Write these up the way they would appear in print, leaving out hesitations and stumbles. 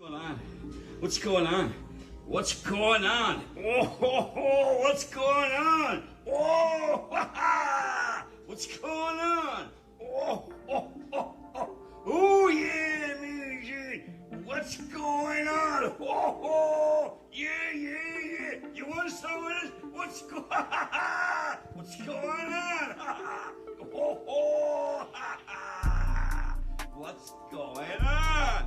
What's going on? What's going on? What's going on? Oh, ho, ho, what's going on? Oh, ha, ha. What's going on? Oh, oh, oh, oh. Oh, yeah, music. What's going on? Oh, oh, yeah, yeah, yeah. You want some of this? What's going on? What's going on? Oh, oh, ha, ha. What's going on?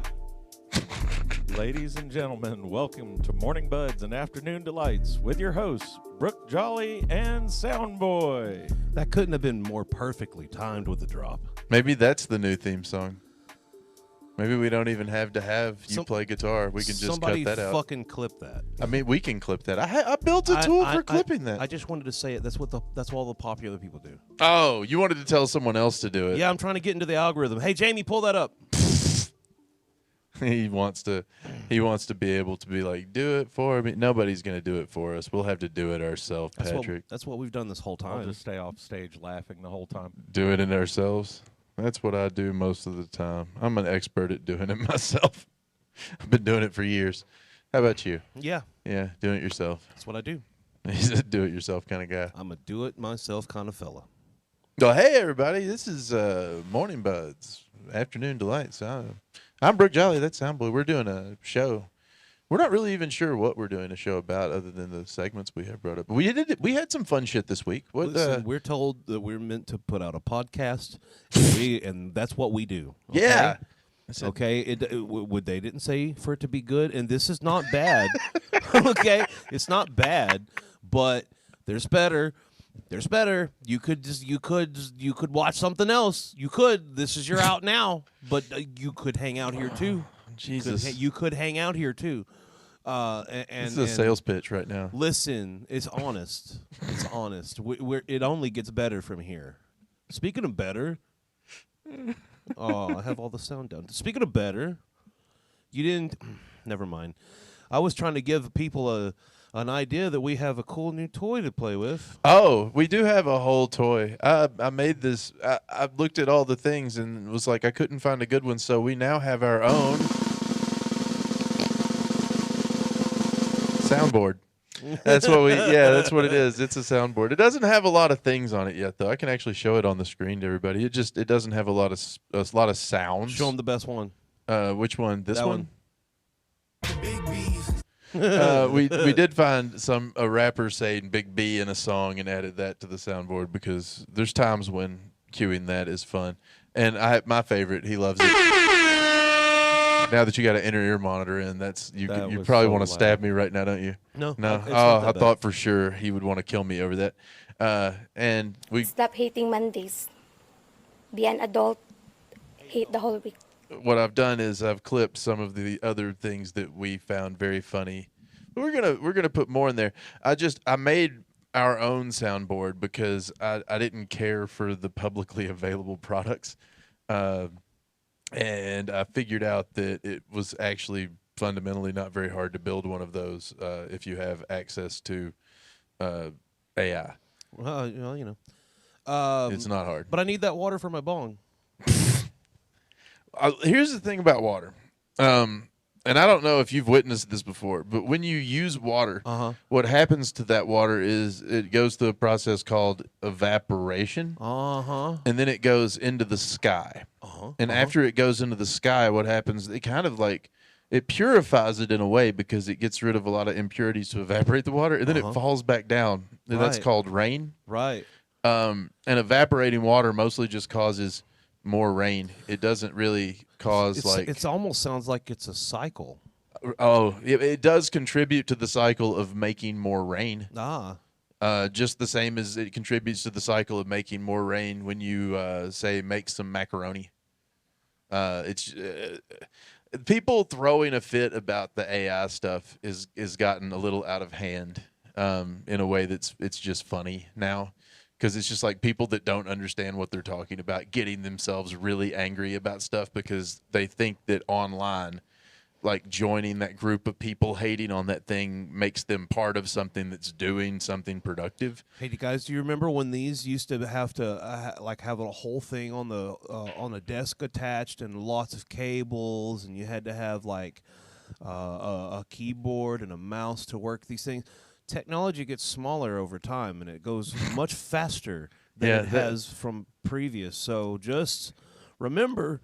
Ladies and gentlemen, welcome to Morning Buds and Afternoon Delights with your hosts, Brook Jolley and Soundboy. That couldn't have been more perfectly timed with the drop. Maybe that's the new theme song. Maybe we don't even have to have you play guitar. We can just cut that out. Somebody fucking clip that. I mean, we can clip that. I built a tool for clipping that. I just wanted to say it. That's what all the popular people do. Oh, you wanted to tell someone else to do it. Yeah, I'm trying to get into the algorithm. Hey, Jamie, pull that up. He wants to be able to be like, do it for me. Nobody's going to do it for us. We'll have to do it ourselves, Patrick. That's what we've done this whole time. I'll just stay off stage laughing the whole time. Do it in ourselves. That's what I do most of the time. I'm an expert at doing it myself. I've been doing it for years. How about you? Yeah. Yeah, doing it yourself. That's what I do. He's a do-it-yourself kind of guy. I'm a do-it-myself kind of fella. Well, hey, everybody. This is Morning Buds, Afternoon Delights. I'm Brook Jolley. That's Soundboy. We're doing a show. We're not really even sure what we're doing a show about other than the segments we have brought up. But we had some fun shit this week. Listen, we're told that we're meant to put out a podcast, and that's what we do. Okay? Yeah. Okay, they didn't say for it to be good, and this is not bad. Okay, it's not bad, but there's better. There's better. You could watch something else. You could. This is your out now, but you could hang out here too. Jesus, you could hang out here too. And this is a sales pitch right now. Listen, it's honest. It's honest. It only gets better from here. Speaking of better. Oh, I have all the sound down. Speaking of better, you didn't. Never mind. I was trying to give people an idea that we have a cool new toy to play with. Oh, we do have a whole toy. I made this. I looked at all the things and was like, I couldn't find a good one, so we now have our own soundboard. That's what that's what it is. It's a soundboard. It doesn't have a lot of things on it yet, though. I can actually show it on the screen to everybody. It doesn't have a lot of sounds. Show them the best one. Which one? This that one? We did find a rapper saying Big B in a song and added that to the soundboard because there's times when cueing that is fun. And my favorite, he loves it. Now that you got an inner ear monitor in, you probably want to stab me right now, don't you? No. I thought for sure he would want to kill me over that. And we stop hating Mondays. Be an adult. Hate the whole week. What I've done is I've clipped some of the other things that we found very funny. We're gonna put more in there. I made our own soundboard because I didn't care for the publicly available products. And I figured out that it was actually fundamentally not very hard to build one of those if you have access to AI. Well, you know. It's not hard. But I need that water for my bong. Here's the thing about water. And I don't know if you've witnessed this before, but when you use water, what happens to that water is it goes through a process called evaporation, and then it goes into the sky. And after it goes into the sky, what happens, it kind of like, it purifies it in a way because it gets rid of a lot of impurities to evaporate the water, and then it falls back down. And that's called rain. Right. And evaporating water mostly just causes more rain. It doesn't really cause it almost sounds like it's a cycle. Oh, it does contribute to the cycle of making more rain. Just the same as it contributes to the cycle of making more rain when you say make some macaroni. It's people throwing a fit about the AI stuff is gotten a little out of hand in a way it's just funny now. Because it's just like people that don't understand what they're talking about getting themselves really angry about stuff because they think that online, like joining that group of people hating on that thing makes them part of something that's doing something productive. Hey, guys, do you remember when these used to have to have a whole thing on a desk attached and lots of cables, and you had to have like a keyboard and a mouse to work these things. Technology gets smaller over time, and it goes much faster than it has from previous. So just remember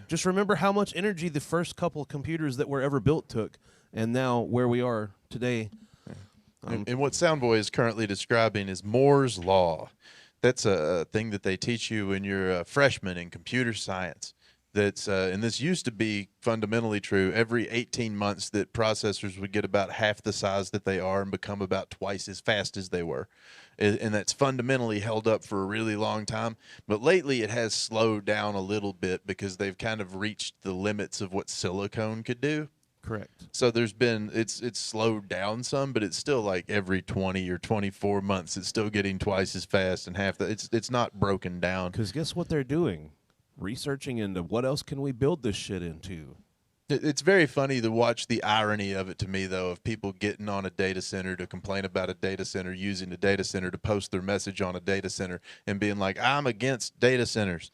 just remember how much energy the first couple of computers that were ever built took, and now where we are today. And what Soundboy is currently describing is Moore's Law. That's a thing that they teach you when you're a freshman in computer science. That's and this used to be fundamentally true. Every 18 months that processors would get about half the size that they are and become about twice as fast as they were. And that's fundamentally held up for a really long time. But lately it has slowed down a little bit because they've kind of reached the limits of what silicone could do. Correct. So there's been it's slowed down some, but it's still like every 20 or 24 months it's still getting twice as fast and half that. It's not broken down. Because guess what they're doing? Researching into what else can we build this shit into. It's very funny to watch the irony of it to me, though, of people getting on a data center to complain about a data center, using a data center to post their message on a data center and being like, I'm against data centers.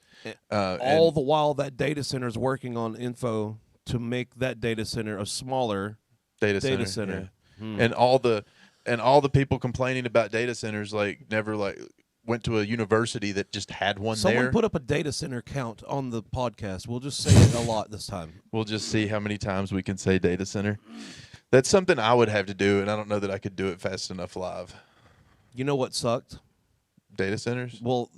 All the while that data center is working on info to make that data center a smaller data center. Yeah. And all the people complaining about data centers never went to a university that just had one. Someone put up a data center count on the podcast. We'll just say it a lot this time. We'll just see how many times we can say data center. That's something I would have to do, and I don't know that I could do it fast enough live. You know what sucked? Data centers? Well,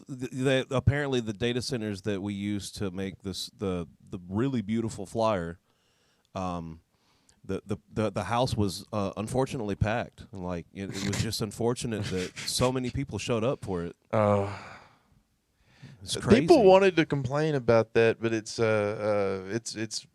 apparently the data centers that we use to make the really beautiful flyer, the house was unfortunately packed. Like it was just unfortunate that so many people showed up for it. It's crazy. People wanted to complain about that, but it's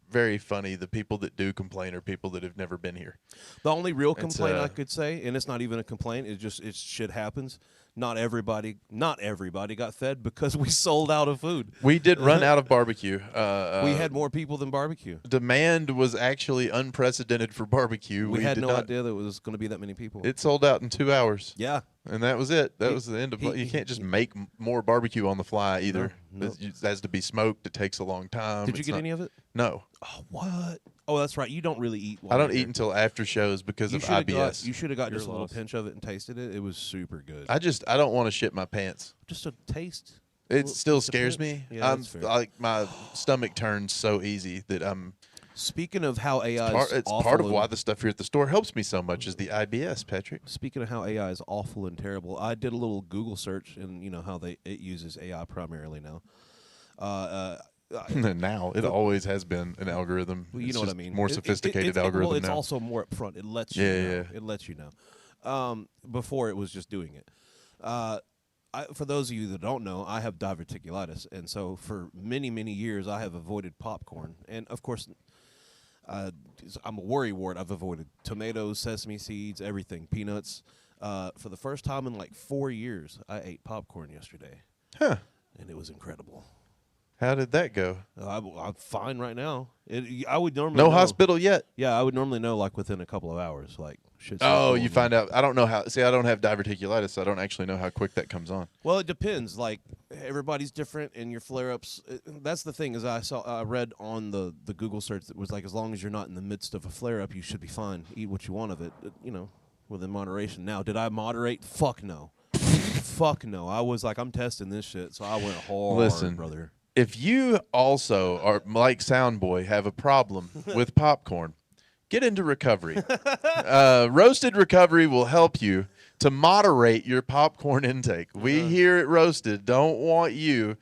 very funny. The people that do complain are people that have never been here. The only real complaint I could say, and it's not even a complaint, it's shit happens. Not everybody got fed because we sold out of food. We did run out of barbecue. We had more people than barbecue. Demand was actually unprecedented for barbecue. We had no idea that it was going to be that many people. It sold out in 2 hours. Yeah. And that was it. That was the end of it. You can't just make more barbecue on the fly either. No. It has to be smoked. It takes a long time. Did you get any of it? No. Oh, what? Oh, that's right. You don't really eat. I don't eat until after shows because of IBS. You should have got just a little pinch of it and tasted it. It was super good. I don't want to shit my pants. Just a taste. It still scares me. Yeah, I'm my stomach turns so easy that I'm. Speaking of how AI it's part of why the stuff here at the store helps me so much is the IBS, Patrick. Speaking of how AI is awful and terrible, I did a little Google search, and you know how it uses AI primarily now. Now it always has been an algorithm. Well, you know what I mean. More sophisticated algorithm. Well, it's now. also more upfront. It lets you know. It lets you know. Before it was just doing it. For those of you that don't know, I have diverticulitis, and so for many, many years I have avoided popcorn, and of course. I'm a worrywart. I've avoided tomatoes, sesame seeds, everything, peanuts. For the first time in like 4 years, I ate popcorn yesterday. Huh. And it was incredible. How did that go? I'm fine right now. I would normally no hospital yet. Yeah, I would normally know like within a couple of hours. Like shit. Oh, you find out. I don't know how. See, I don't have diverticulitis, so I don't actually know how quick that comes on. Well, it depends. Like everybody's different, and your flare-ups. That's the thing. Is I read on the Google search that was like, as long as you're not in the midst of a flare-up, you should be fine. Eat what you want of it. Within moderation. Now, did I moderate? Fuck no. Fuck no. I was like, I'm testing this shit, so I went hard. Listen, brother. If you also are like Soundboy, have a problem with popcorn, get into recovery. Roasted Recovery will help you to moderate your popcorn intake. We here at Roasted don't want you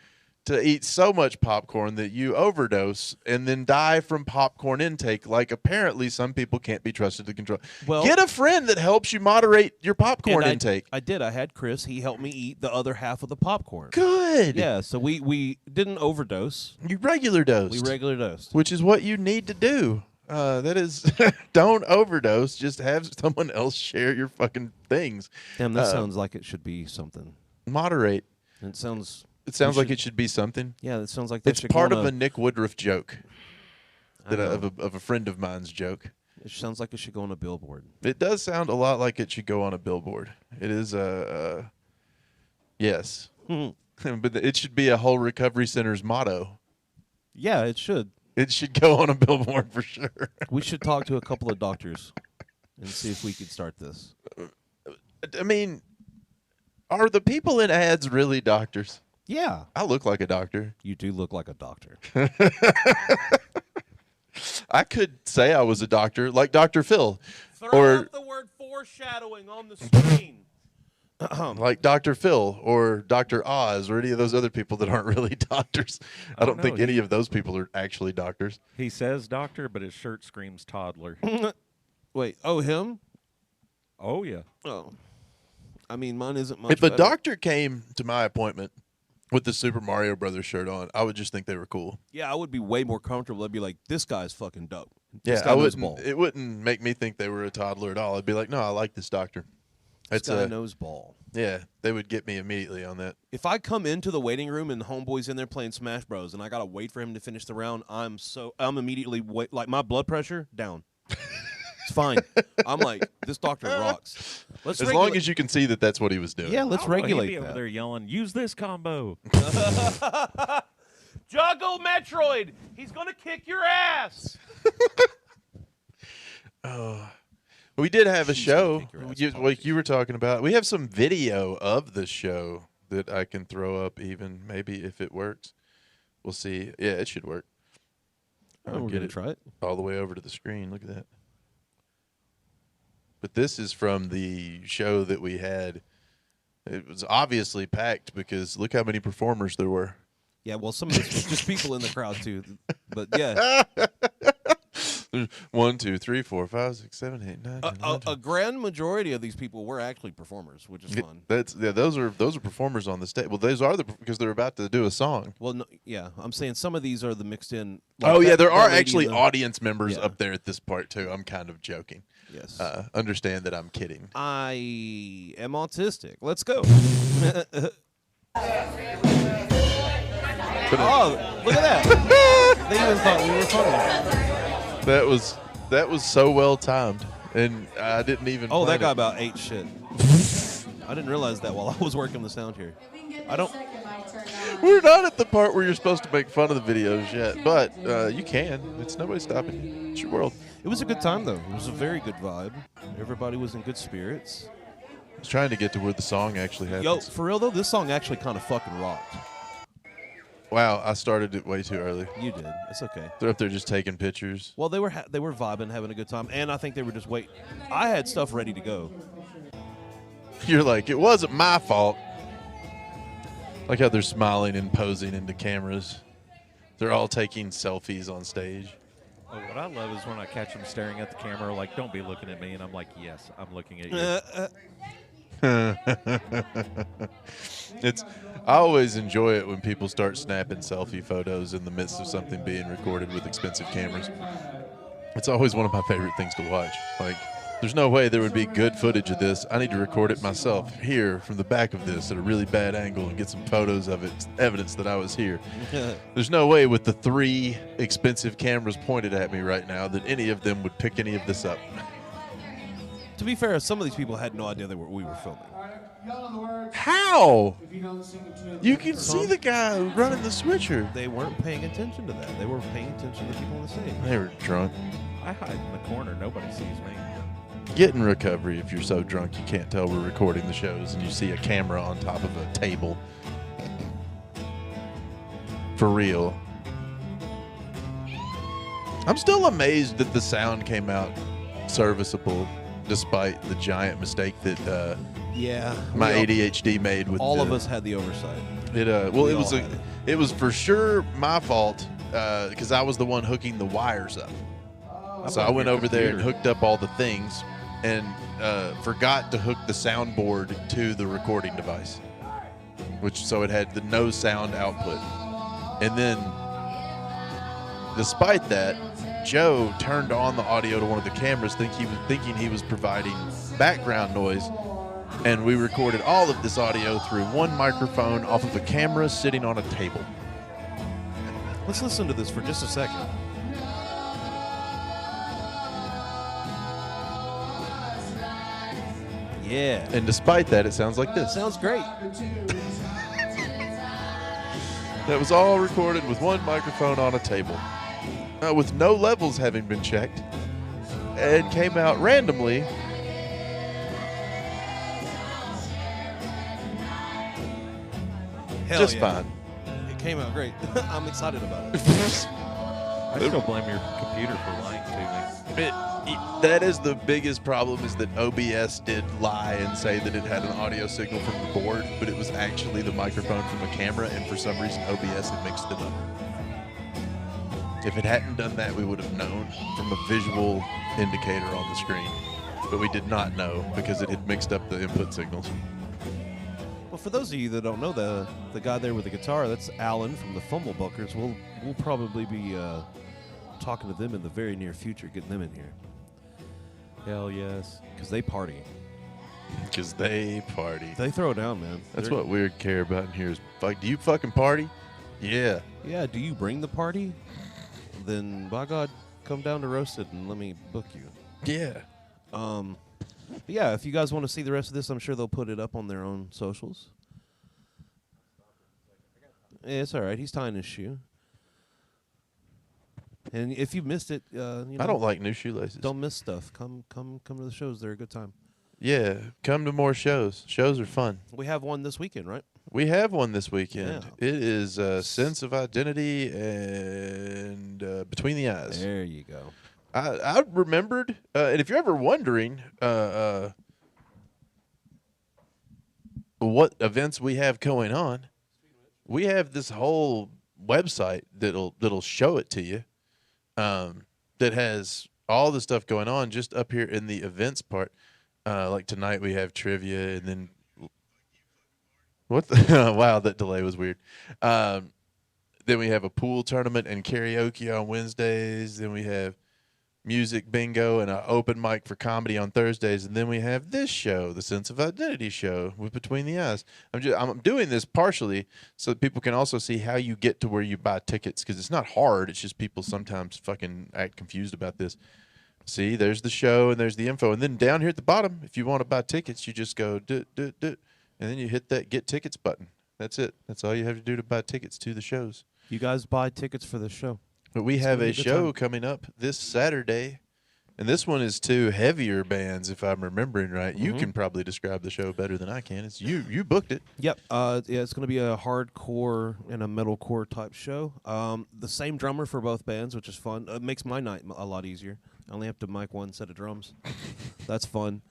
to eat so much popcorn that you overdose and then die from popcorn intake, like apparently some people can't be trusted to control. Well, get a friend that helps you moderate your popcorn intake. I did. I had Chris. He helped me eat the other half of the popcorn. Good. Yeah, so we didn't overdose. You regular dosed. We regular dosed. Which is what you need to do. That is, don't overdose. Just have someone else share your fucking things. Damn, that sounds like it should be something. Moderate. It sounds like it should be something. Yeah, that sounds like it's part of a Nick Woodruff joke. Of a friend of mine's joke. It sounds like it should go on a billboard. It does sound a lot like it should go on a billboard. It is yes. But it should be a whole recovery center's motto. Yeah, it should. It should go on a billboard for sure. We should talk to a couple of doctors and see if we could start this. I mean, are the people in ads really doctors? Yeah. I look like a doctor. You do look like a doctor. I could say I was a doctor, like Dr. Phil. Throw out the word foreshadowing on the screen. Like Dr. Phil or Dr. Oz or any of those other people that aren't really doctors. I don't think any of those people are actually doctors. He says doctor, but his shirt screams toddler. Wait, him? Oh, yeah. Oh. I mean, mine isn't much If a better. doctor came to my appointment with the Super Mario Brothers shirt on, I would just think they were cool. Yeah, I would be way more comfortable. I'd be like, this guy's fucking dope. Yeah, This guy I knows wouldn't. ball. It wouldn't make me think they were a toddler at all. I'd be like, no, I like this doctor. This guy knows ball. Yeah, they would get me immediately on that. If I come into the waiting room and homeboy's in there playing Smash Bros. And I gotta wait for him to finish the round, I'm immediately like my blood pressure down. It's fine. I'm like, this doctor rocks. As long as you can see that that's what he was doing. Yeah, let's He'd be regulate over that. there yelling, use this combo. Juggle Metroid. He's gonna kick your ass. We did have a She's gonna show, kick your ass, like you were talking about. We have some video of the show that I can throw up even, maybe if it works. We'll see. Yeah, it should work. I'll we're get gonna it try it. all the way over to the screen. Look at that. But this is from the show that we had. It was obviously packed because look how many performers there were. Yeah, well, some of this was just people in the crowd too. But yeah, There's 1, 2, 3, 4, 5, 6, 7, 8, 9, 10, 11, a grand majority of these people were actually performers, which is fun. those are performers on the stage. Well, those are because they're about to do a song. Well, no, yeah, I'm saying some of these are the mixed in. Oh yeah, there are lady actually in the- audience members Yeah. up there at this part too. I'm kind of joking. Yes, Understand that I'm kidding. I am autistic. Let's go. Oh, look at that! They even thought we were funny. That was so well timed, and I didn't even. Oh, that plan guy it. about ate shit. I didn't realize that while I was working the sound here. I don't. We're not at the part where you're supposed to make fun of the videos yet, but you can. It's nobody's stopping you. It's your world. It was a good time though. It was a very good vibe. Everybody was in good spirits. I was trying to get to where the song actually happens. Yo, for real though, this song actually kind of fucking rocked. Wow, I started it way too early. You did. It's okay. They're up there just taking pictures. Well, they were vibing, having a good time, and I think they were just waiting. I had stuff ready to go. You're like, it wasn't my fault. Like how they're smiling and posing into cameras. They're all taking selfies on stage. Oh, what I love is when I catch them staring at the camera like, don't be looking at me. And I'm like, yes, I'm looking at you. I always enjoy it when people start snapping selfie photos in the midst of something being recorded with expensive cameras. It's always one of my favorite things to watch. Like, there's no way there would be good footage of this. I need to record it myself here from the back of this at a really bad angle and get some photos of it, evidence that I was here. There's no way with the 3 expensive cameras pointed at me right now that any of them would pick any of this up. To be fair, some of these people had no idea we were filming. How? You can see the guy running the switcher. They weren't paying attention to that. They were paying attention to the people on the stage. They were drunk. I hide in the corner. Nobody sees me. Get in recovery if you're so drunk you can't tell we're recording the shows and you see a camera on top of a table. For real. I'm still amazed that the sound came out serviceable despite the giant mistake that Yeah. my ADHD made with all of us had the oversight. It was for sure my fault because I was the one hooking the wires up. So I went over there and hooked up all the things and forgot to hook the soundboard to the recording device, so it had the no sound output. And then, despite that, Joe turned on the audio to one of the cameras, thinking he was providing background noise, and we recorded all of this audio through one microphone off of a camera sitting on a table. Let's listen to this for just a second. Yeah. And despite that, it sounds like this. Sounds great. That was all recorded with one microphone on a table. with no levels having been checked, and came out randomly. Hell Just yeah. fine. It came out great. I'm excited about it. I still blame your computer for lying to me. That is the biggest problem, is that OBS did lie and say that it had an audio signal from the board, but it was actually the microphone from a camera, and for some reason OBS had mixed it up. If it hadn't done that, we would have known from a visual indicator on the screen, but we did not know because it had mixed up the input signals. Well, for those of you that don't know, the guy there with the guitar, that's Alan from the Fumblebuckers. We'll probably be talking to them in the very near future, getting them in here. Hell yes. Because they party. Because they party. They throw down, man. That's what we care about in here is, like, do you fucking party? Yeah. Yeah, do you bring the party? Then, by God, come down to Roasted and let me book you. Yeah. But yeah, if you guys want to see the rest of this, I'm sure they'll put it up on their own socials. Yeah, it's all right. He's tying his shoe. And if you missed it, I don't like new shoelaces. Don't miss stuff. Come to the shows. They're a good time. Yeah, come to more shows. Shows are fun. We have one this weekend, right? We have one this weekend. Yeah. It is Sense of Identity and Between the Eyes. There you go. I remembered, and if you're ever wondering what events we have going on, we have this whole website that'll show it to you, that has all the stuff going on just up here in the events part. Like tonight we have trivia, and then what the wow, that delay was weird. Then we have a pool tournament and karaoke on Wednesdays. Then we have music bingo and an open mic for comedy on Thursdays, and then we have this show, the Sense of Identity show with Between the Eyes. I'm doing this partially so that people can also see how you get to where you buy tickets, because it's not hard. It's just people sometimes fucking act confused about this. See, there's the show and there's the info, and then down here at the bottom, if you want to buy tickets, you just go and then you hit that Get Tickets button. That's it. That's all you have to do to buy tickets to the shows. You guys buy tickets for the show. But we have a show coming up this Saturday, and this one is two heavier bands, if I'm remembering right. You can probably describe the show better than I can. It's you booked it. Yep. Yeah, it's going to be a hardcore and a metalcore type show. The same drummer for both bands, which is fun. It makes my night a lot easier. I only have to mic one set of drums. That's fun.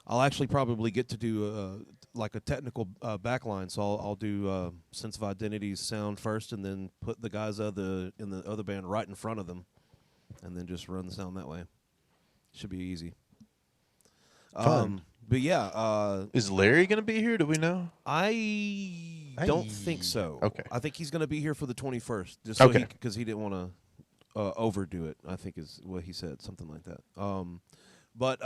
I'll actually probably get to do like a technical backline, so I'll do Sense of Identity's sound first, and then put the guys in the other band right in front of them, and then just run the sound that way. Should be easy. Fun. But yeah, Is Larry going to be here? Do we know? I don't think so. Okay. I think he's going to be here for the 21st, just Okay. because he didn't want to overdo it, I think is what he said, something like that. But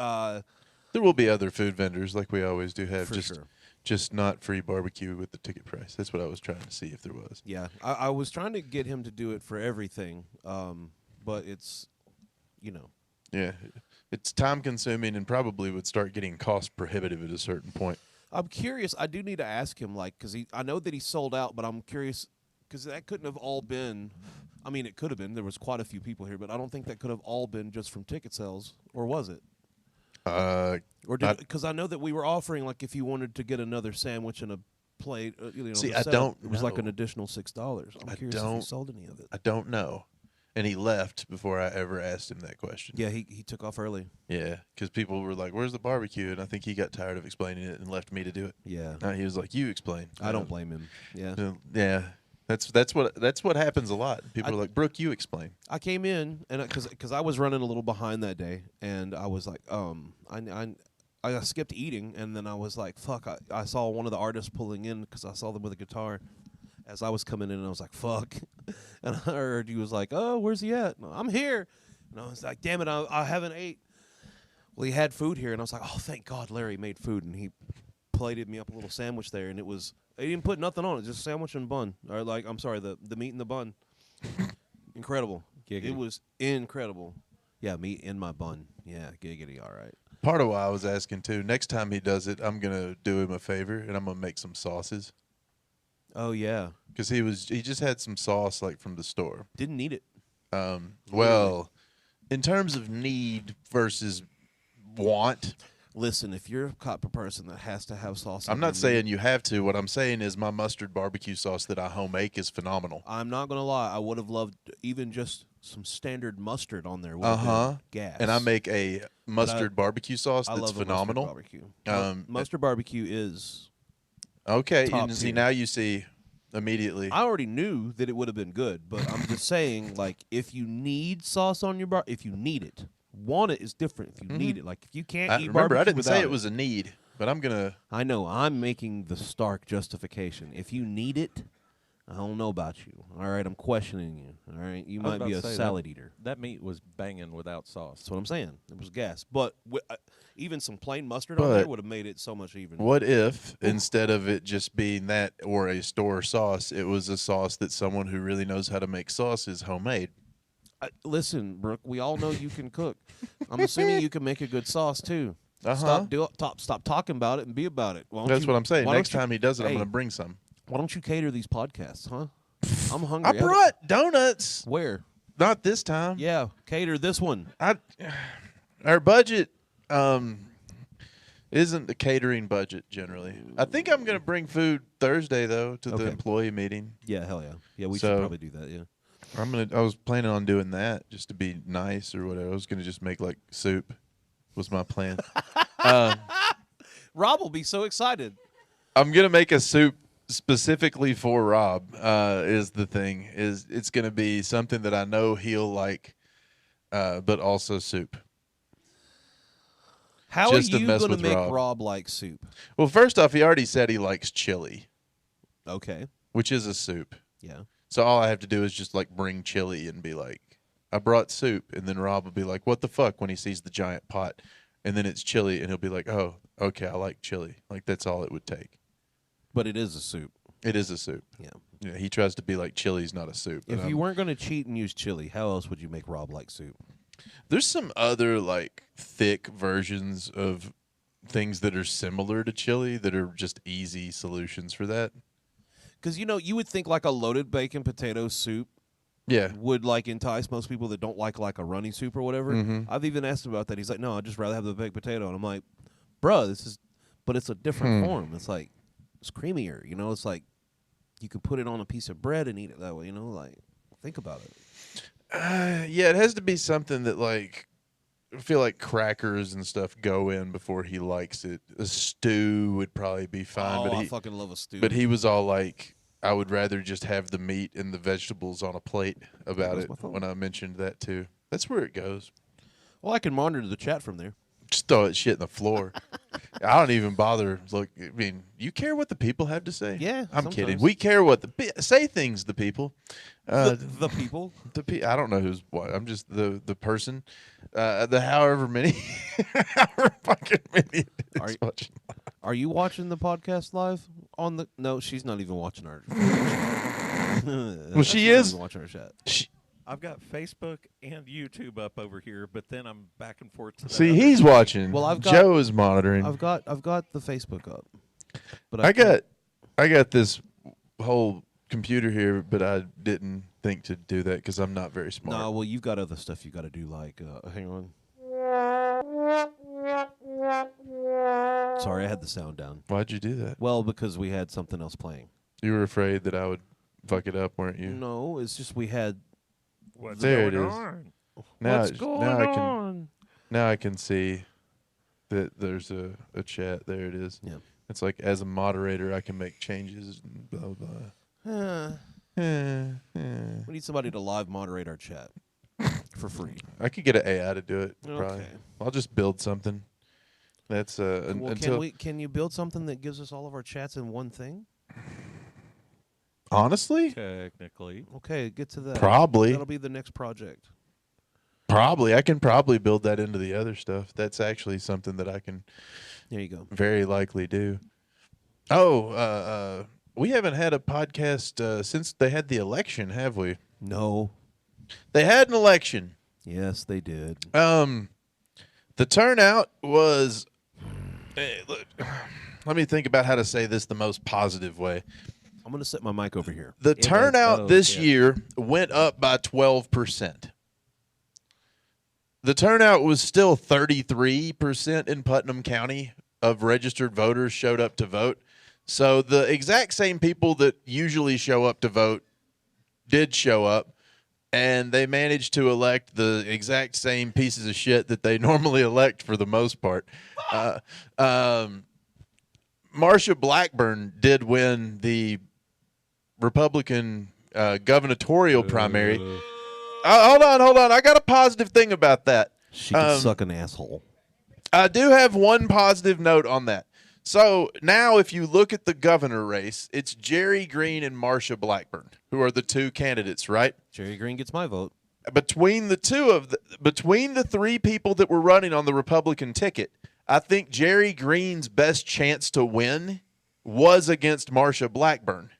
There will be other food vendors like we always do have, For just sure. just not free barbecue with the ticket price. That's what I was trying to see if there was. yeah, I was trying to get him to do it for everything, but it's, Yeah, it's time consuming and probably would start getting cost prohibitive at a certain point. I'm curious. I do need to ask him, because I know that he sold out, but I'm curious because that couldn't have all been. I mean, it could have been. There was quite a few people here, but I don't think that could have all been just from ticket sales, or was it? Or because I know that we were offering, like, if you wanted to get another sandwich and a plate, See, the I setup, don't it was like know. an additional $6. I'm curious if he sold any of it. I don't know. And he left before I ever asked him that question. Yeah, he took off early. Yeah, because people were like, "Where's the barbecue?" And I think he got tired of explaining it and left me to do it. Yeah, He was like, "You explain." I don't blame him. Yeah, Yeah, that's what happens a lot. People are like, "Brooke, you explain." I came in and because I was running a little behind that day, and I was like, I skipped eating, and then I was like, fuck. I saw one of the artists pulling in because I saw them with a guitar as I was coming in, and I was like, fuck. And I heard he was like, oh, where's he at? No, I'm here. And I was like, damn it, I haven't ate. Well, he had food here, and I was like, oh, thank God Larry made food, and he plated me up a little sandwich there, and he didn't put nothing on it, just sandwich and bun. Or the meat and the bun. Incredible. Giggity. It was incredible. Yeah, meat in my bun. Yeah, giggity, all right. Part of why I was asking too. Next time he does it, I'm gonna do him a favor, and I'm gonna make some sauces. Oh, yeah. Because he just had some sauce like from the store. Didn't need it. Well, in terms of need versus want, Listen, if you're a type of person that has to have sauce, I'm not saying you have to. What I'm saying is my mustard barbecue sauce that I home make is phenomenal. I'm not gonna lie. I would have loved even just some standard mustard on there. Would have been gas. And I make a mustard barbecue sauce I that's love phenomenal. A mustard barbecue. Mustard barbecue is okay. top You see tier. now you see immediately. I already knew that it would have been good, but I'm just saying, like, if you need sauce on your if you need it, want it is different. If you need it, like if you can't eat remember, barbecue I didn't without say it was a need, but I'm gonna. I know I'm making the stark justification. If you need it, I don't know about you. All right, I'm questioning you. All right, you might be a salad eater. That meat was banging without sauce. That's what I'm saying. It was gas, but even some plain mustard on there would have made it so much even. What if instead of it just being that or a store sauce, it was a sauce that someone who really knows how to make sauce is homemade? Listen, Brooke, we all know you can cook. I'm assuming you can make a good sauce too. Stop talking about it and be about it. That's what I'm saying. Next time he does it, I'm going to bring some. Why don't you cater these podcasts, huh? I'm hungry. I brought donuts. Where? Not this time. Yeah, cater this one. Our budget isn't the catering budget generally. I think I'm going to bring food Thursday though to the employee meeting. Yeah, hell yeah. Yeah, we should probably do that, yeah. I was planning on doing that just to be nice or whatever. I was going to just make like soup was my plan. Rob will be so excited. I'm going to make a soup specifically for Rob is the thing. It's going to be something that I know he'll like, but also soup. How just are you going to make Rob like soup? Well, first off, he already said he likes chili. Okay. Which is a soup. Yeah. So all I have to do is just like bring chili and be like, I brought soup. And then Rob will be like, what the fuck, when he sees the giant pot. And then it's chili and he'll be like, oh, okay, I like chili. Like that's all it would take. But it is a soup. It is a soup. Yeah. Yeah, he tries to be like chili's not a soup. If you weren't going to cheat and use chili, how else would you make Rob like soup? There's some other like thick versions of things that are similar to chili that are just easy solutions for that. Because, you would think like a loaded bacon potato soup would like entice most people that don't like a runny soup or whatever. Mm-hmm. I've even asked about that. He's like, no, I'd just rather have the baked potato. And I'm like, bruh, but it's a different form. It's like, it's creamier. It's like you could put it on a piece of bread and eat it that way. Like, think about it. Yeah, it has to be something that like I feel like crackers and stuff go in before he likes it. A stew would probably be fine. Oh, but I fucking love a stew. But he was all like, I would rather just have the meat and the vegetables on a plate about it when I mentioned that too. That's where it goes. Well, I can monitor the chat from there. Just throw that shit in the floor. I don't even bother. Look, I mean, you care what the people have to say? Yeah, I'm kidding. We care what say things. The people, the people. I don't know who's what. I'm just the person. The however many fucking many. Are you watching the podcast live on the? No, she's not even watching our. Well, she is watching our chat. I've got Facebook and YouTube up over here, but then I'm back and forth to See, he's watching. Well, Joe is monitoring. I've got the Facebook up. But I got this whole computer here, but I didn't think to do that because I'm not very smart. No, well, you've got other stuff you got to do, like hang on. Sorry, I had the sound down. Why'd you do that? Well, because we had something else playing. You were afraid that I would fuck it up, weren't you? No, it's just we had. What's there going it is. on? What's going on? Now I can see that there's a chat. There it is. Yeah. It's like as a moderator, I can make changes and blah blah. We need somebody to live moderate our chat for free. I could get an AI to do it. Probably. Okay. I'll just build something. That's until. Can you build something that gives us all of our chats in one thing? Honestly? Technically. Okay, get to that. Probably. That'll be the next project. Probably. I can probably build that into the other stuff. That's actually something that I can There you go. very likely do. Oh, we haven't had a podcast since they had the election, have we? No. They had an election. Yes, they did. The turnout was look, let me think about how to say this the most positive way. I'm going to set my mic over here. The turnout this year went up by 12%. The turnout was still 33% in Putnam County of registered voters showed up to vote. So the exact same people that usually show up to vote did show up, and they managed to elect the exact same pieces of shit that they normally elect for the most part. Marsha Blackburn did win the Republican gubernatorial primary. Hold on. I got a positive thing about that. She can suck an asshole. I do have one positive note on that. So now if you look at the governor race, it's Jerry Green and Marsha Blackburn who are the two candidates, right? Jerry Green gets my vote. Between the three people that were running on the Republican ticket, I think Jerry Green's best chance to win was against Marsha Blackburn.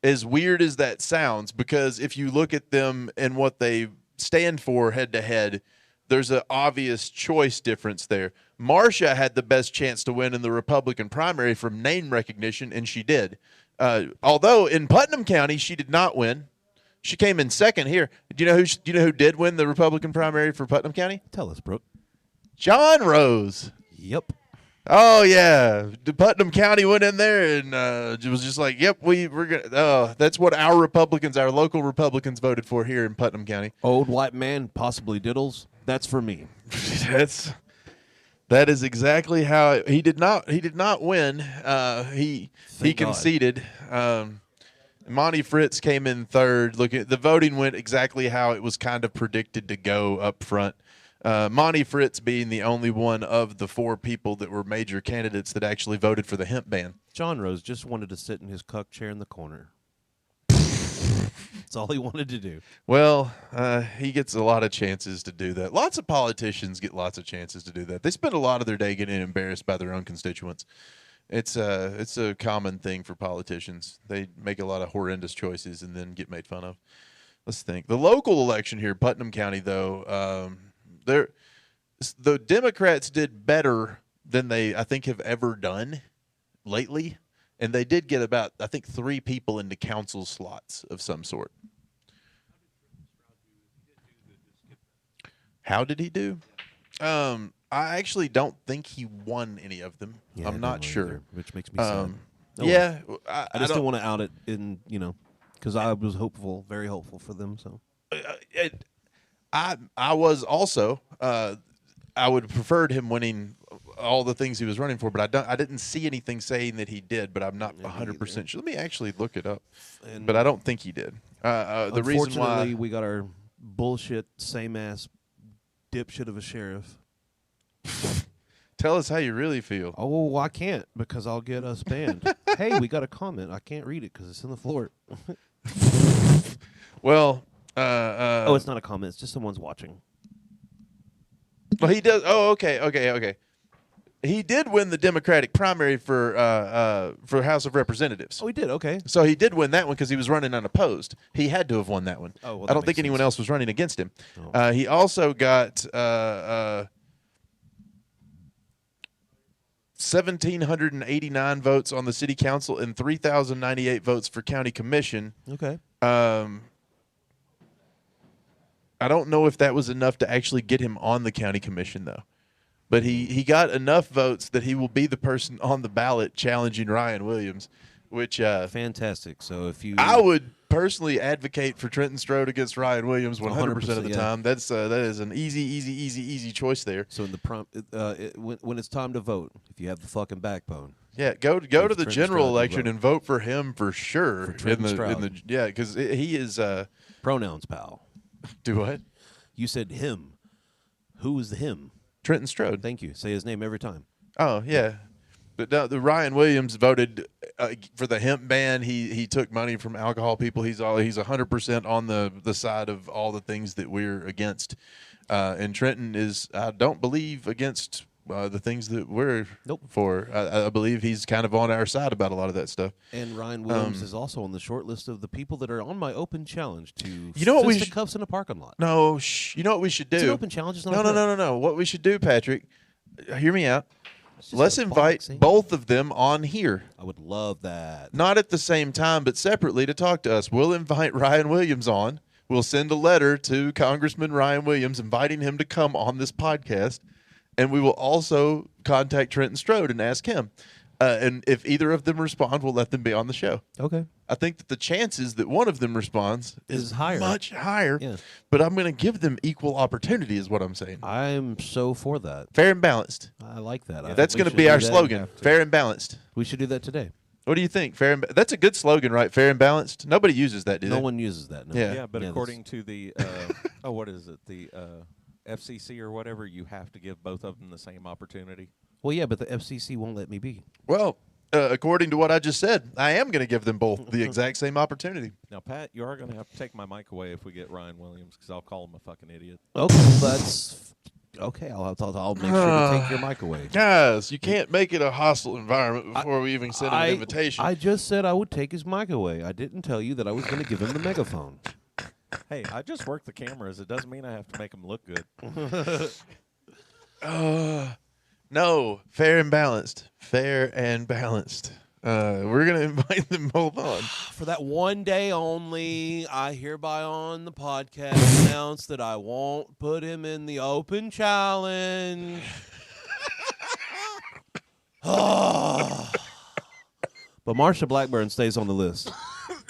As weird as that sounds, because if you look at them and what they stand for head to head, there's an obvious choice difference there. Marsha had the best chance to win in the Republican primary from name recognition, and she did. Although in Putnam County, she did not win. She came in second here. Do you know who did win the Republican primary for Putnam County? Tell us, Brooke. John Rose. Yep. Oh yeah, the Putnam County went in there and it was just like, yep, we're gonna. Oh, that's what our local Republicans voted for here in Putnam County. Old white man, possibly diddles. That's for me. That is exactly how he did not win. He conceded. Monty Fritz came in third. The voting went exactly how it was kind of predicted to go up front. Monty Fritz being the only one of the four people that were major candidates that actually voted for the hemp ban. John Rose just wanted to sit in his cuck chair in the corner. That's all he wanted to do. Well, he gets a lot of chances to do that. Lots of politicians get lots of chances to do that. They spend a lot of their day getting embarrassed by their own constituents. It's a common thing for politicians. They make a lot of horrendous choices and then get made fun of. Let's think. The local election here, Putnam County, though, the Democrats did better than they, I think, have ever done lately. And they did get about, I think, 3 people into council slots of some sort. How did he do? I actually don't think he won any of them. Yeah, I'm not sure. Either, which makes me sad. Yeah. I just don't want to out it because I was hopeful, very hopeful for them. So I was also, I would have preferred him winning all the things he was running for, but I didn't see anything saying that he did, but I'm not 100% sure. Let me actually look it up. But I don't think he did. The reason why we got our bullshit same ass dipshit of a sheriff. Tell us how you really feel. Oh, I can't because I'll get us banned. Hey, we got a comment. I can't read it because it's in the floor. Well, it's not a comment. It's just someone's watching. Well, he does. Oh, okay. He did win the Democratic primary for House of Representatives. Oh, he did. Okay. So he did win that one because he was running unopposed. He had to have won that one. Oh, well, I don't think anyone else was running against him. Oh. He also got 1,789 votes on the city council and 3,098 votes for county commission. Okay. I don't know if that was enough to actually get him on the county commission, though. But he got enough votes that he will be the person on the ballot challenging Ryan Williams, which fantastic. So if you, I would personally advocate for Trenton Strode against Ryan Williams 100% of the time. That is an easy choice there. So in the when it's time to vote, if you have the fucking backbone, yeah, go to the general election and vote for him for sure. Because he is pronouns, pal. Do what? You said him. Who is the him? Trenton Strode. Thank you. Say his name every time. Oh yeah, but the Ryan Williams voted for the hemp ban. He took money from alcohol people. He's 100% on the side of all the things that we're against. And Trenton is, I don't believe, against the things that we're for. I believe he's kind of on our side about a lot of that stuff. And Ryan Williams is also on the short list of the people that are on my open challenge to fisticuffs in a parking lot. No, you know what we should do? It's an open challenge. It's not no. What we should do, Patrick, hear me out. let's invite both of them on here. I would love that. Not at the same time, but separately to talk to us. We'll invite Ryan Williams on. We'll send a letter to Congressman Ryan Williams inviting him to come on this podcast. And we will also contact Trenton Strode and ask him. And if either of them respond, we'll let them be on the show. Okay. I think that the chances that one of them responds is higher. Much higher. Yeah. But I'm going to give them equal opportunity is what I'm saying. I'm so for that. Fair and balanced. I like that. Yeah, that's going to be our slogan. Fair and balanced. We should do that today. What do you think? Fair and that's a good slogan, right? Fair and balanced. Nobody uses that, do they? No one uses that. No. Yeah. Yeah, but according to the what is it? The FCC or whatever, you have to give both of them the same opportunity. Well, yeah, but the FCC won't let me be. Well, according to what I just said, I am going to give them both the exact same opportunity. Now, Pat, you are going to have to take my mic away if we get Ryan Williams because I'll call him a fucking idiot. Okay, that's okay. I'll make sure to take your mic away. Guys, you can't make it a hostile environment before we even send an invitation. I just said I would take his mic away. I didn't tell you that I was going to give him the megaphone. Hey, I just work the cameras. It doesn't mean I have to make them look good. No, fair and balanced. Fair and balanced. We're going to invite them both on. For that one day only, I hereby on the podcast announce that I won't put him in the open challenge. But Marsha Blackburn stays on the list.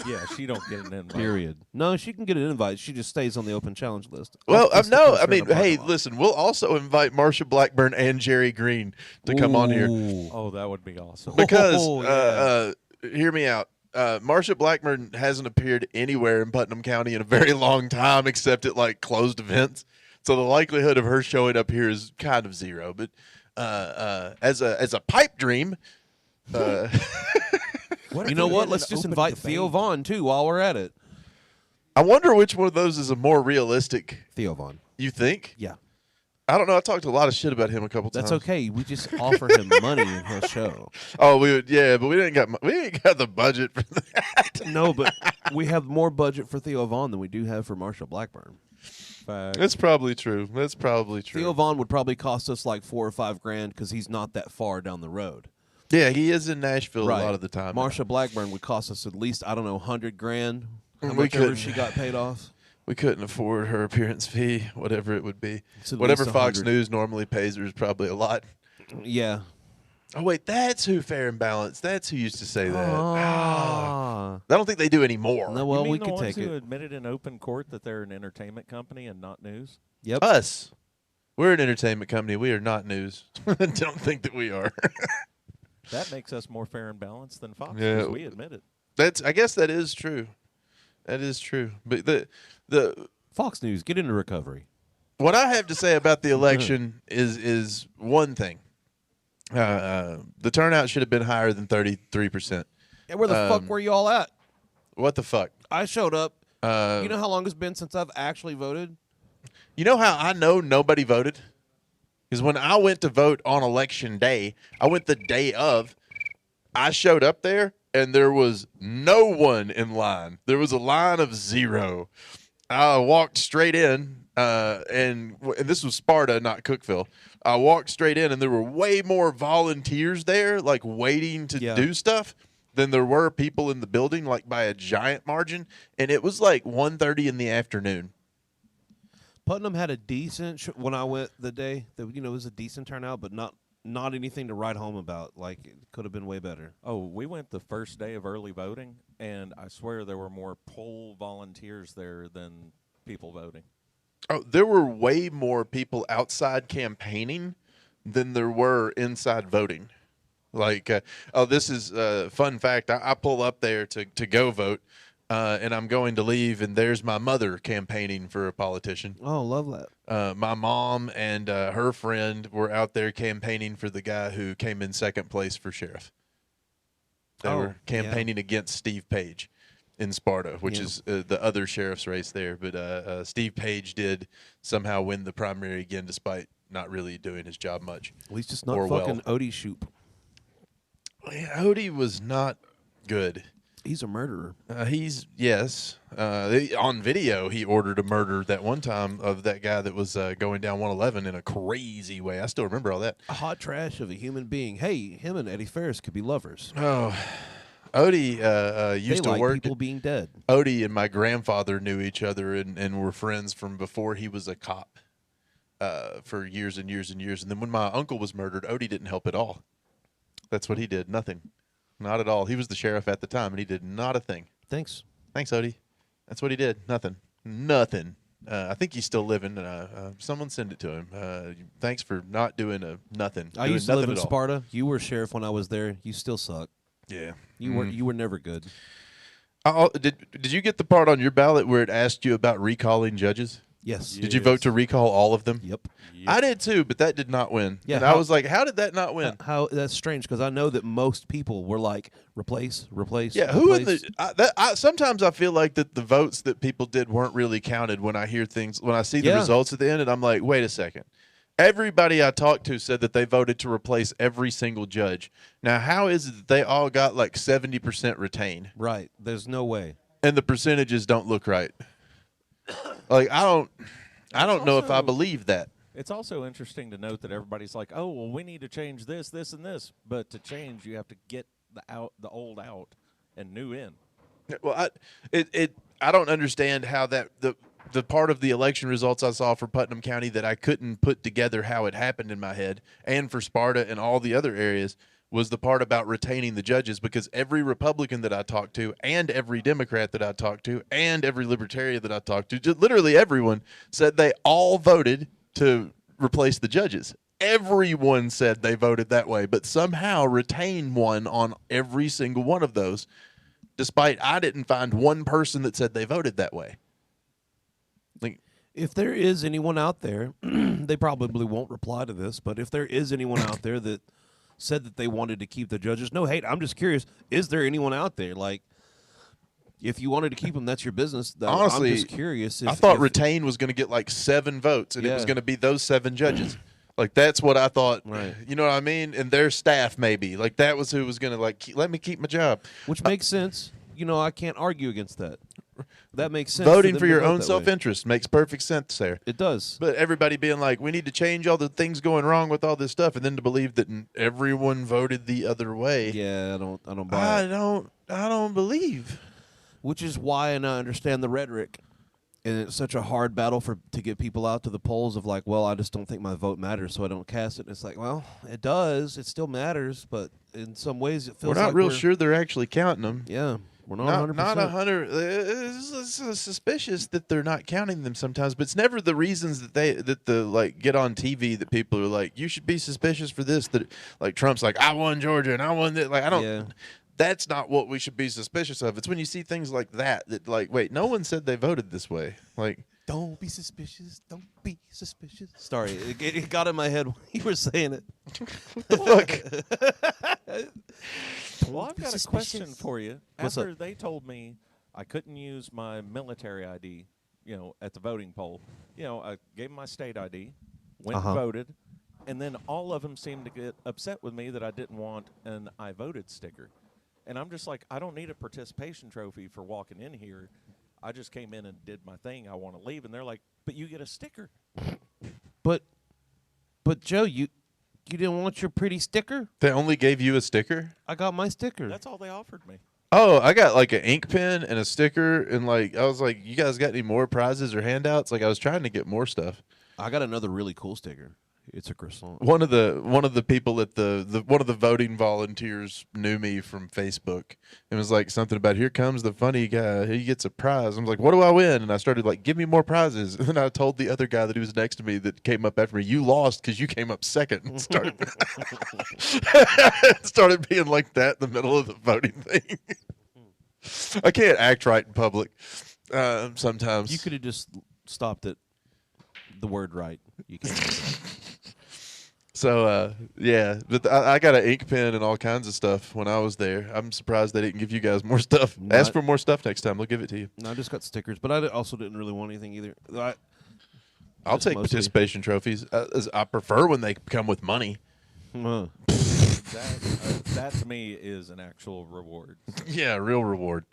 Yeah, she don't get an invite. Period. No, she can get an invite. She just stays on the open challenge list. Well, hey, listen, we'll also invite Marsha Blackburn and Jerry Green to come on here. Oh, that would be awesome. Because, hear me out. Marsha Blackburn hasn't appeared anywhere in Putnam County in a very long time except at, like, closed events. So the likelihood of her showing up here is kind of zero. But as a pipe dream... You know what? Let's just invite Theo Vaughn, too, while we're at it. I wonder which one of those is a more realistic. Theo Vaughn. You think? Yeah. I don't know. I talked a lot of shit about him a couple times. That's okay. We just offer him money and he'll show. Oh, we would. Yeah, but we ain't got the budget for that. No, but we have more budget for Theo Vaughn than we do have for Marsha Blackburn. That's probably true. Theo Vaughn would probably cost us like $4 or $5 grand because he's not that far down the road. Yeah, he is in Nashville a lot of the time. Marsha Blackburn would cost us at least, I don't know, $100 grand. How much ever she got paid off. We couldn't afford her appearance fee, whatever it would be. Whatever Fox News normally pays her is probably a lot. Yeah. Oh, wait, that's who Fair and Balanced. That's who used to say that. I don't think they do anymore. No, well, we could take it. Who admitted in open court that they're an entertainment company and not news? Yep. Us. We're an entertainment company. We are not news. Don't think that we are. That makes us more fair and balanced than Fox. Yeah, we admit it. I guess that is true. That is true. But the Fox News, get into recovery. What I have to say about the election is one thing. The turnout should have been higher than 33%. Yeah, where the fuck were you all at? What the fuck? I showed up. You know how long it's been since I've actually voted? You know how I know nobody voted? Because when I went to vote on election day, I went the day of, I showed up there, and there was no one in line. There was a line of 0. I walked straight in, and this was Sparta, not Cookeville. I walked straight in, and there were way more volunteers there, like waiting to do stuff, than there were people in the building, like by a giant margin. And it was like 1:30 in the afternoon. Putnam had a decent when I went the day that it was a decent turnout, but not anything to write home about. Like it could have been way better. Oh, we went the first day of early voting, and I swear there were more poll volunteers there than people voting. Oh, there were way more people outside campaigning than there were inside voting. Like, this is a fun fact. I pull up there to go vote. And I'm going to leave, and there's my mother campaigning for a politician. Oh, love that. My mom and her friend were out there campaigning for the guy who came in second place for sheriff. They were campaigning against Steve Page in Sparta, which is the other sheriff's race there. But Steve Page did somehow win the primary again, despite not really doing his job much. At least it's not fucking Odie Shoop. Yeah, Odie was not good. He's a murderer. Yes. On video, he ordered a murder that one time of that guy that was going down 111 in a crazy way. I still remember all that. A hot trash of a human being. Hey, him and Eddie Ferris could be lovers. Oh, Odie used they to like work. People being dead. Odie and my grandfather knew each other and were friends from before he was a cop for years and years and years. And then when my uncle was murdered, Odie didn't help at all. That's what he did. Nothing. Not at all. He was the sheriff at the time, and he did not a thing. Thanks, Odie. That's what he did. Nothing. I think he's still living. Someone send it to him. Thanks for not doing nothing. I used to live in Sparta. You were sheriff when I was there. You still suck. Yeah. You were never good. Did you get the part on your ballot where it asked you about recalling judges? Yes. Did you vote to recall all of them? Yep. I did too, but that did not win. Yeah, and I was like, how did that not win? How that's strange because I know that most people were like replace. Yeah, who in the? Sometimes I feel like that the votes that people did weren't really counted when I hear things when I see the results at the end, and I'm like, wait a second. Everybody I talked to said that they voted to replace every single judge. Now, how is it that they all got like 70% retain? Right. There's no way. And the percentages don't look right. Like I don't know if I believe that. It's also interesting to note that everybody's like, "Oh, well, we need to change this, this, and this." But to change, you have to get the old out and new in. Well, I don't understand how that the part of the election results I saw for Putnam County that I couldn't put together how it happened in my head, and for Sparta and all the other areas, was the part about retaining the judges, because every Republican that I talked to and every Democrat that I talked to and every Libertarian that I talked to, just literally everyone said they all voted to replace the judges. Everyone said they voted that way, but somehow retain one on every single one of those, despite I didn't find one person that said they voted that way. Like, if there is anyone out there, they probably won't reply to this, but if there is anyone out there that said that they wanted to keep the judges, no hate. I'm just curious. Is there anyone out there? Like, if you wanted to keep them, that's your business. Honestly, I'm just curious. I thought retain was going to get like 7 votes, and it was going to be those 7 judges. Like, that's what I thought. Right. You know what I mean? And their staff, maybe. Like, that was who was going to, like, let me keep my job. Which makes sense. You know, I can't argue against that. That makes sense. Voting for your own self-interest makes perfect sense there. It does. But everybody being like, we need to change all the things going wrong with all this stuff, and then to believe that everyone voted the other way. Yeah, I don't buy it. I don't believe. Which is why, and I understand the rhetoric, and it's such a hard battle to get people out to the polls of like, well, I just don't think my vote matters, so I don't cast it. And it's like, well, it does. It still matters, but in some ways it feels we're not like real sure they're actually counting them. Yeah. We're not 100%. Not 100. It's suspicious that they're not counting them sometimes, but it's never the reasons that the like get on TV that people are like, you should be suspicious for this. That like Trump's like, I won Georgia and I won that. Like I don't. Yeah. That's not what we should be suspicious of. It's when you see things like that like, wait, no one said they voted this way. Like, don't be suspicious. Don't be suspicious. Sorry, it got in my head when you were saying it. What the fuck? Well, I've got a question for you. After they told me I couldn't use my military ID, at the voting poll, I gave them my state ID, went and voted, and then all of them seemed to get upset with me that I didn't want an I voted sticker. And I'm just like, I don't need a participation trophy for walking in here. I just came in and did my thing. I want to leave. And they're like, but you get a sticker. But Joe, you didn't want your pretty sticker? They only gave you a sticker? I got my sticker. That's all they offered me. Oh, I got like an ink pen and a sticker, and like I was like, you guys got any more prizes or handouts? Like I was trying to get more stuff. I got another really cool sticker. It's a croissant. One of the people at one of the voting volunteers knew me from Facebook and was like something about, here comes the funny guy, he gets a prize. I was like, what do I win? And I started like, give me more prizes. And then I told the other guy that he was next to me that came up after me, you lost because you came up second. And started being like that in the middle of the voting thing. I can't act right in public sometimes. You could have just stopped at the word right. You can't. So, yeah, but I got an ink pen and all kinds of stuff when I was there. I'm surprised they didn't give you guys more stuff. Ask for more stuff next time. They'll give it to you. No, I just got stickers, but I also didn't really want anything either. I'll take participation trophies. I prefer when they come with money. That, That to me is an actual reward. Yeah, real reward.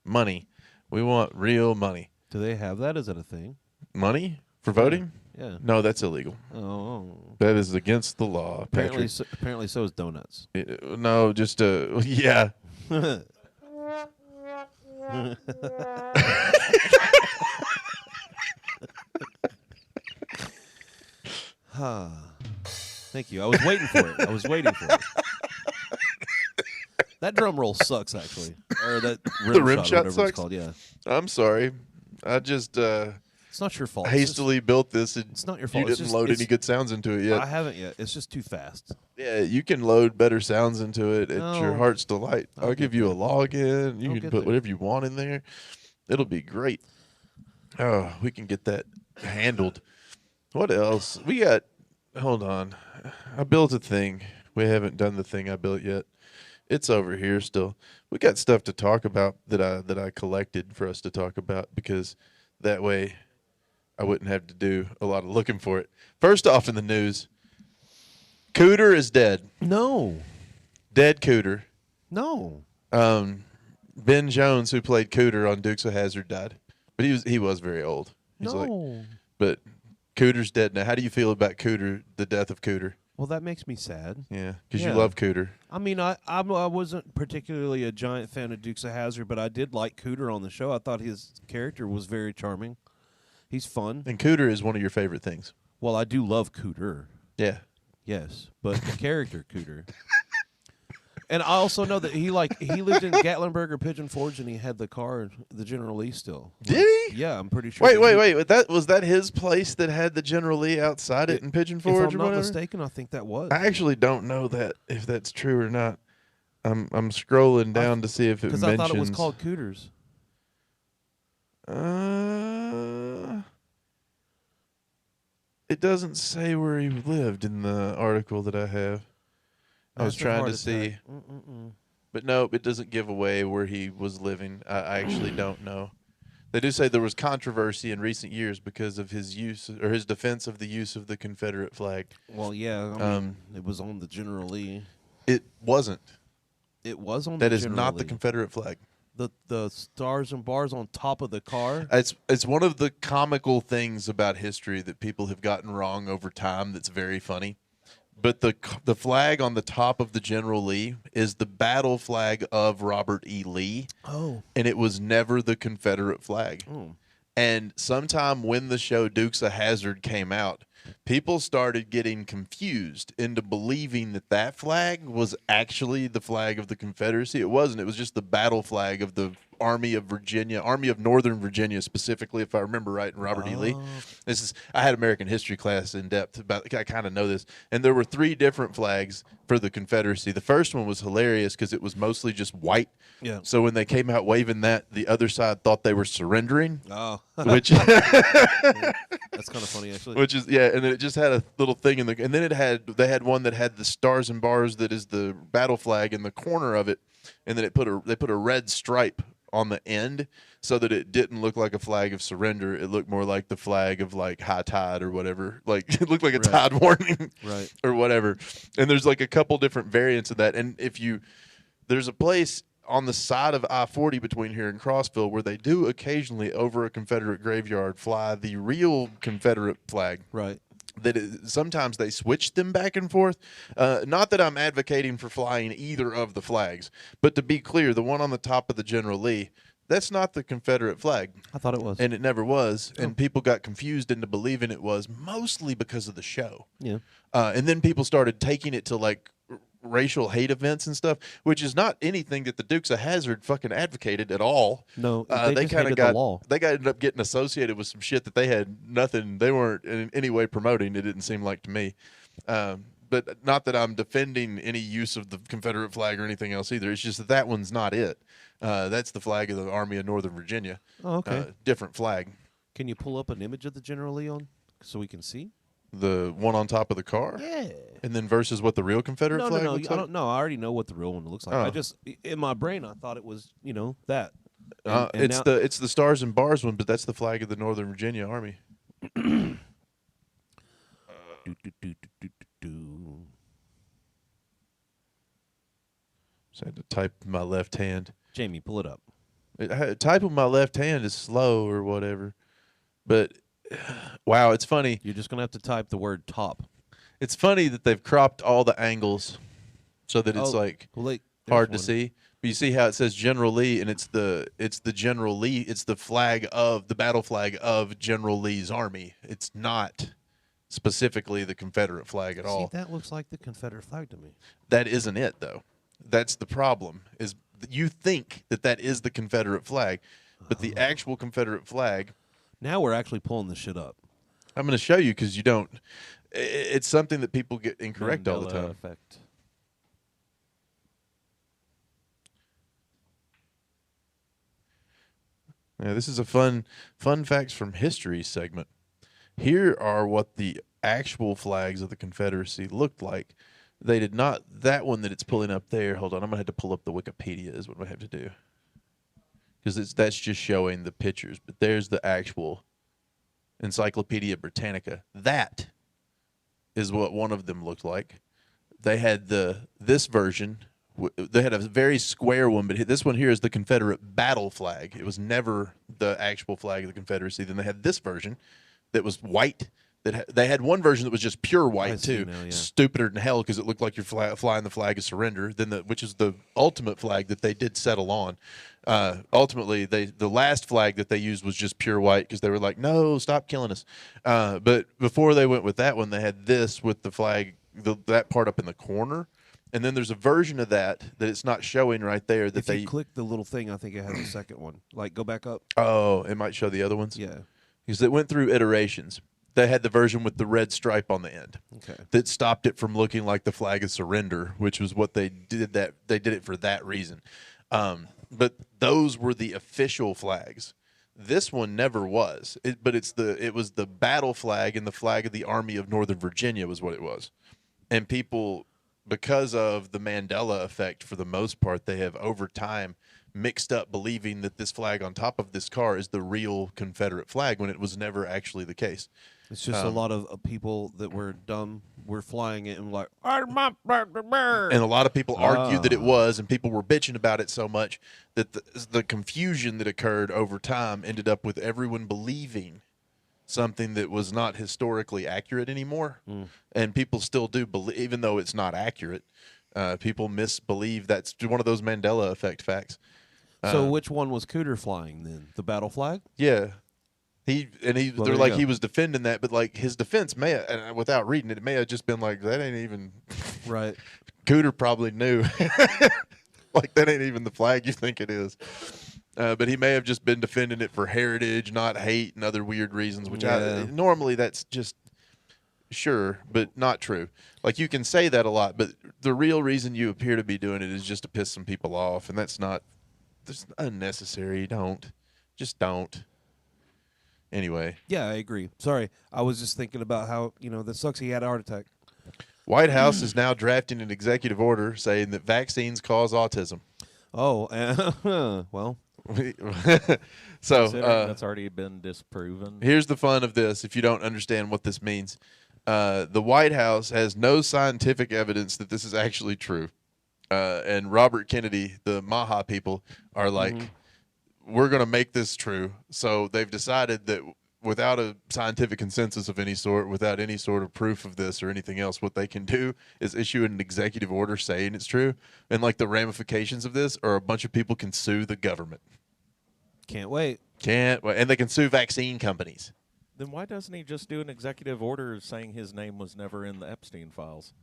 Money. We want real money. Do they have that? Is that a thing? Money for voting? Yeah. No, that's illegal. Oh. That is against the law. Apparently, Patrick. apparently so is donuts. No, just yeah. Thank you. I was waiting for it. That drum roll sucks, actually. Or that rim shot whatever sucks? it's called. Yeah. I'm sorry. I just It's not your fault. hastily built this. And it's not your fault. You It's didn't just- load it's- any good sounds into it yet. I haven't yet. It's just too fast. Yeah, you can load better sounds into it at your No. heart's delight. I'll get give you a there. login. You I'll can get put there. whatever you want in there. It'll be great. Oh, we can get that handled. What else? We got, hold on. I built a thing. We haven't done the thing I built yet. It's over here still. We got stuff to talk about that I collected for us to talk about, because that way I wouldn't have to do a lot of looking for it. First off in the news, Cooter is dead. No. Dead Cooter. No. Ben Jones, who played Cooter on Dukes of Hazzard, died. But he was very old. But Cooter's dead now. How do you feel about Cooter, the death of Cooter? Well, that makes me sad. Yeah, because Yeah. you love Cooter. I mean, I wasn't particularly a giant fan of Dukes of Hazzard, but I did like Cooter on the show. I thought his character was very charming. He's fun. And Cooter is one of your favorite things. Well, I do love Cooter. Yeah. Yes, but the character Cooter. And I also know that he lived in Gatlinburg or Pigeon Forge, and he had the car, the General Lee still. Did he? Yeah, I'm pretty sure. Wait. That was that his place that had the General Lee outside it in Pigeon Forge If or I'm not whatever? mistaken, I think that was. I actually don't know that if that's true or not. I'm scrolling down to see if it mentions. Because I thought it was called Cooters. It doesn't say where he lived in the article that I have. I was Massive trying heart to see. attack. But no, it doesn't give away where he was living. I actually don't know. They do say there was controversy in recent years because of his use or his defense of the use of the Confederate flag. Well, yeah, I mean, it was on the General Lee. It wasn't. It was on That the is General not the Lee. Confederate flag. The stars and bars on top of the car. It's one of the comical things about history that people have gotten wrong over time that's very funny. But the flag on the top of the General Lee is the battle flag of Robert E. Lee. Oh. And it was never the Confederate flag. Oh. And sometime when the show Dukes of Hazzard came out, people started getting confused into believing that that flag was actually the flag of the Confederacy. It wasn't. It was just the battle flag of the Army of Virginia, Army of Northern Virginia specifically, if I remember right, and Robert E. Lee. I had American history class in depth about. I kind of know this, and there were 3 different flags for the Confederacy. The first one was hilarious because it was mostly just white. Yeah. So when they came out waving that, the other side thought they were surrendering. Oh. Which That's kind of funny, actually. Which is and then it just had a little thing and then they had one that had the stars and bars that is the battle flag in the corner of it, and then they put a red stripe on the end so that it didn't look like a flag of surrender. It looked more like the flag of like high tide or whatever. Like it looked like a tide warning, right, or whatever. And there's like a couple different variants of that. And there's a place on the side of I-40 between here and Crossville where they do occasionally over a Confederate graveyard fly the real Confederate flag. Right. Sometimes they switch them back and forth. Not that I'm advocating for flying either of the flags, but to be clear, the one on the top of the General Lee, that's not the Confederate flag. I thought it was. And it never was. And people got confused into believing it was, mostly because of the show. Yeah. And then people started taking it to like racial hate events and stuff, which is not anything that the Dukes of Hazzard fucking advocated at all. No, they kind of got the law. They ended up getting associated with some shit that they had nothing. They weren't in any way promoting. It didn't seem like to me. But not that I'm defending any use of the Confederate flag or anything else either. It's just that one's not it. That's the flag of the Army of Northern Virginia. Oh, okay. Different flag. Can you pull up an image of the General Lee so we can see? The one on top of the car? Yeah. And then versus what the real Confederate flag looks I like? don't know. I already know what the real one looks like. Oh. I just, in my brain, I thought it was, that. It's the stars and bars one, but that's the flag of the Northern Virginia Army. So I had to type with my left hand. Jamie, pull it up. Type with my left hand is slow or whatever. But, wow, it's funny. You're just going to have to type the word top. It's funny that they've cropped all the angles so that it's hard to see. But you see how it says General Lee, and it's the General Lee. It's the flag of the battle flag of General Lee's army. It's not specifically the Confederate flag at all. See, that looks like the Confederate flag to me. That isn't it, though. That's the problem. Is you think that is the Confederate flag, but the actual Confederate flag. Now we're actually pulling this shit up. I'm going to show you because you don't. It's something that people get incorrect all the time. Effect. Yeah, this is a fun facts from history segment. Here are what the actual flags of the Confederacy looked like. They did not. That one that it's pulling up there. Hold on, I'm gonna have to pull up the Wikipedia. Is what I have to do because that's just showing the pictures. But there's the actual Encyclopedia Britannica. That is what one of them looked like. They had this version. They had a very square one, but this one here is the Confederate battle flag. It was never the actual flag of the Confederacy. Then they had this version that was white. They had one version that was just pure white too, now, yeah. Stupider than hell because it looked like you're flying the flag of surrender. Then which is the ultimate flag that they did settle on. Ultimately, the last flag that they used was just pure white because they were like, no, stop killing us. But before they went with that one, they had this with the flag, that part up in the corner. And then there's a version of that it's not showing right there. That if you click the little thing, I think it has a second one. Like, go back up. Oh, it might show the other ones? Yeah. Because it went through iterations. They had the version with the red stripe on the end. Okay. That stopped it from looking like the flag of surrender, which was what they did. They did it for that reason. But those were the official flags. This one never was. It was the battle flag and the flag of the Army of Northern Virginia was what it was. And people, because of the Mandela effect, for the most part, they have over time mixed up believing that this flag on top of this car is the real Confederate flag when it was never actually the case. It's just a lot of people that were dumb were flying it and like, and a lot of people argued that it was, and people were bitching about it so much that the confusion that occurred over time ended up with everyone believing something that was not historically accurate anymore. And people still do believe, even though it's not accurate, people misbelieve. That's one of those Mandela effect facts. So which one was Cooter flying then? The battle flag? Yeah. They're like he was defending that, but like his defense and without reading it, it may have just been like, that ain't even right. Cooter probably knew. Like, that ain't even the flag you think it is. But he may have just been defending it for heritage, not hate, and other weird reasons, which normally that's just sure, but not true. Like, you can say that a lot, but the real reason you appear to be doing it is just to piss some people off, and that's unnecessary. Just don't. Anyway. Yeah, I agree. Sorry. I was just thinking about how, that sucks he had a heart attack. White House is now drafting an executive order saying that vaccines cause autism. Oh, well. So that's already been disproven. Here's the fun of this, if you don't understand what this means. The White House has no scientific evidence that this is actually true. And Robert Kennedy, the Maha people, are like, we're going to make this true. So they've decided that without a scientific consensus of any sort, without any sort of proof of this or anything else, what they can do is issue an executive order saying it's true. And like the ramifications of this are a bunch of people can sue the government. Can't wait. And they can sue vaccine companies. Then why doesn't he just do an executive order saying his name was never in the Epstein files?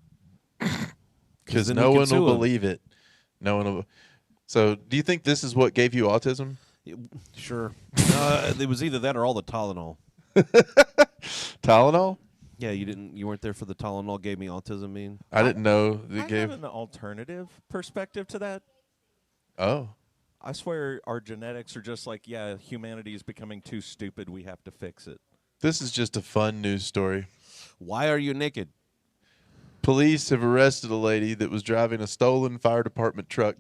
Because no one will believe it. No one will. So do you think this is what gave you autism? Sure. It was either that or all the Tylenol. Tylenol? Yeah, you weren't there for the Tylenol gave me autism. I didn't know I have an alternative perspective to that. Oh. I swear our genetics are just like, humanity is becoming too stupid. We have to fix it. This is just a fun news story. Why are you naked? Police have arrested a lady that was driving a stolen fire department truck,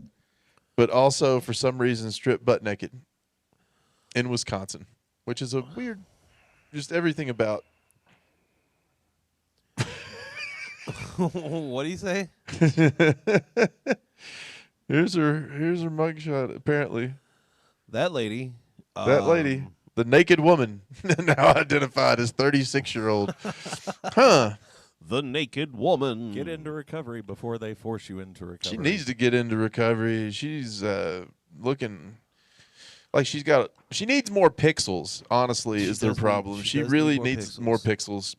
but also for some reason stripped butt naked in Wisconsin, which is a weird, just everything about. What do you say? Here's her mugshot. Apparently, that lady. The naked woman, now identified as 36-year-old. Huh. The naked woman. Get into recovery before they force you into recovery. She needs to get into recovery. She's looking like she needs more pixels, honestly, is their problem. She really needs more pixels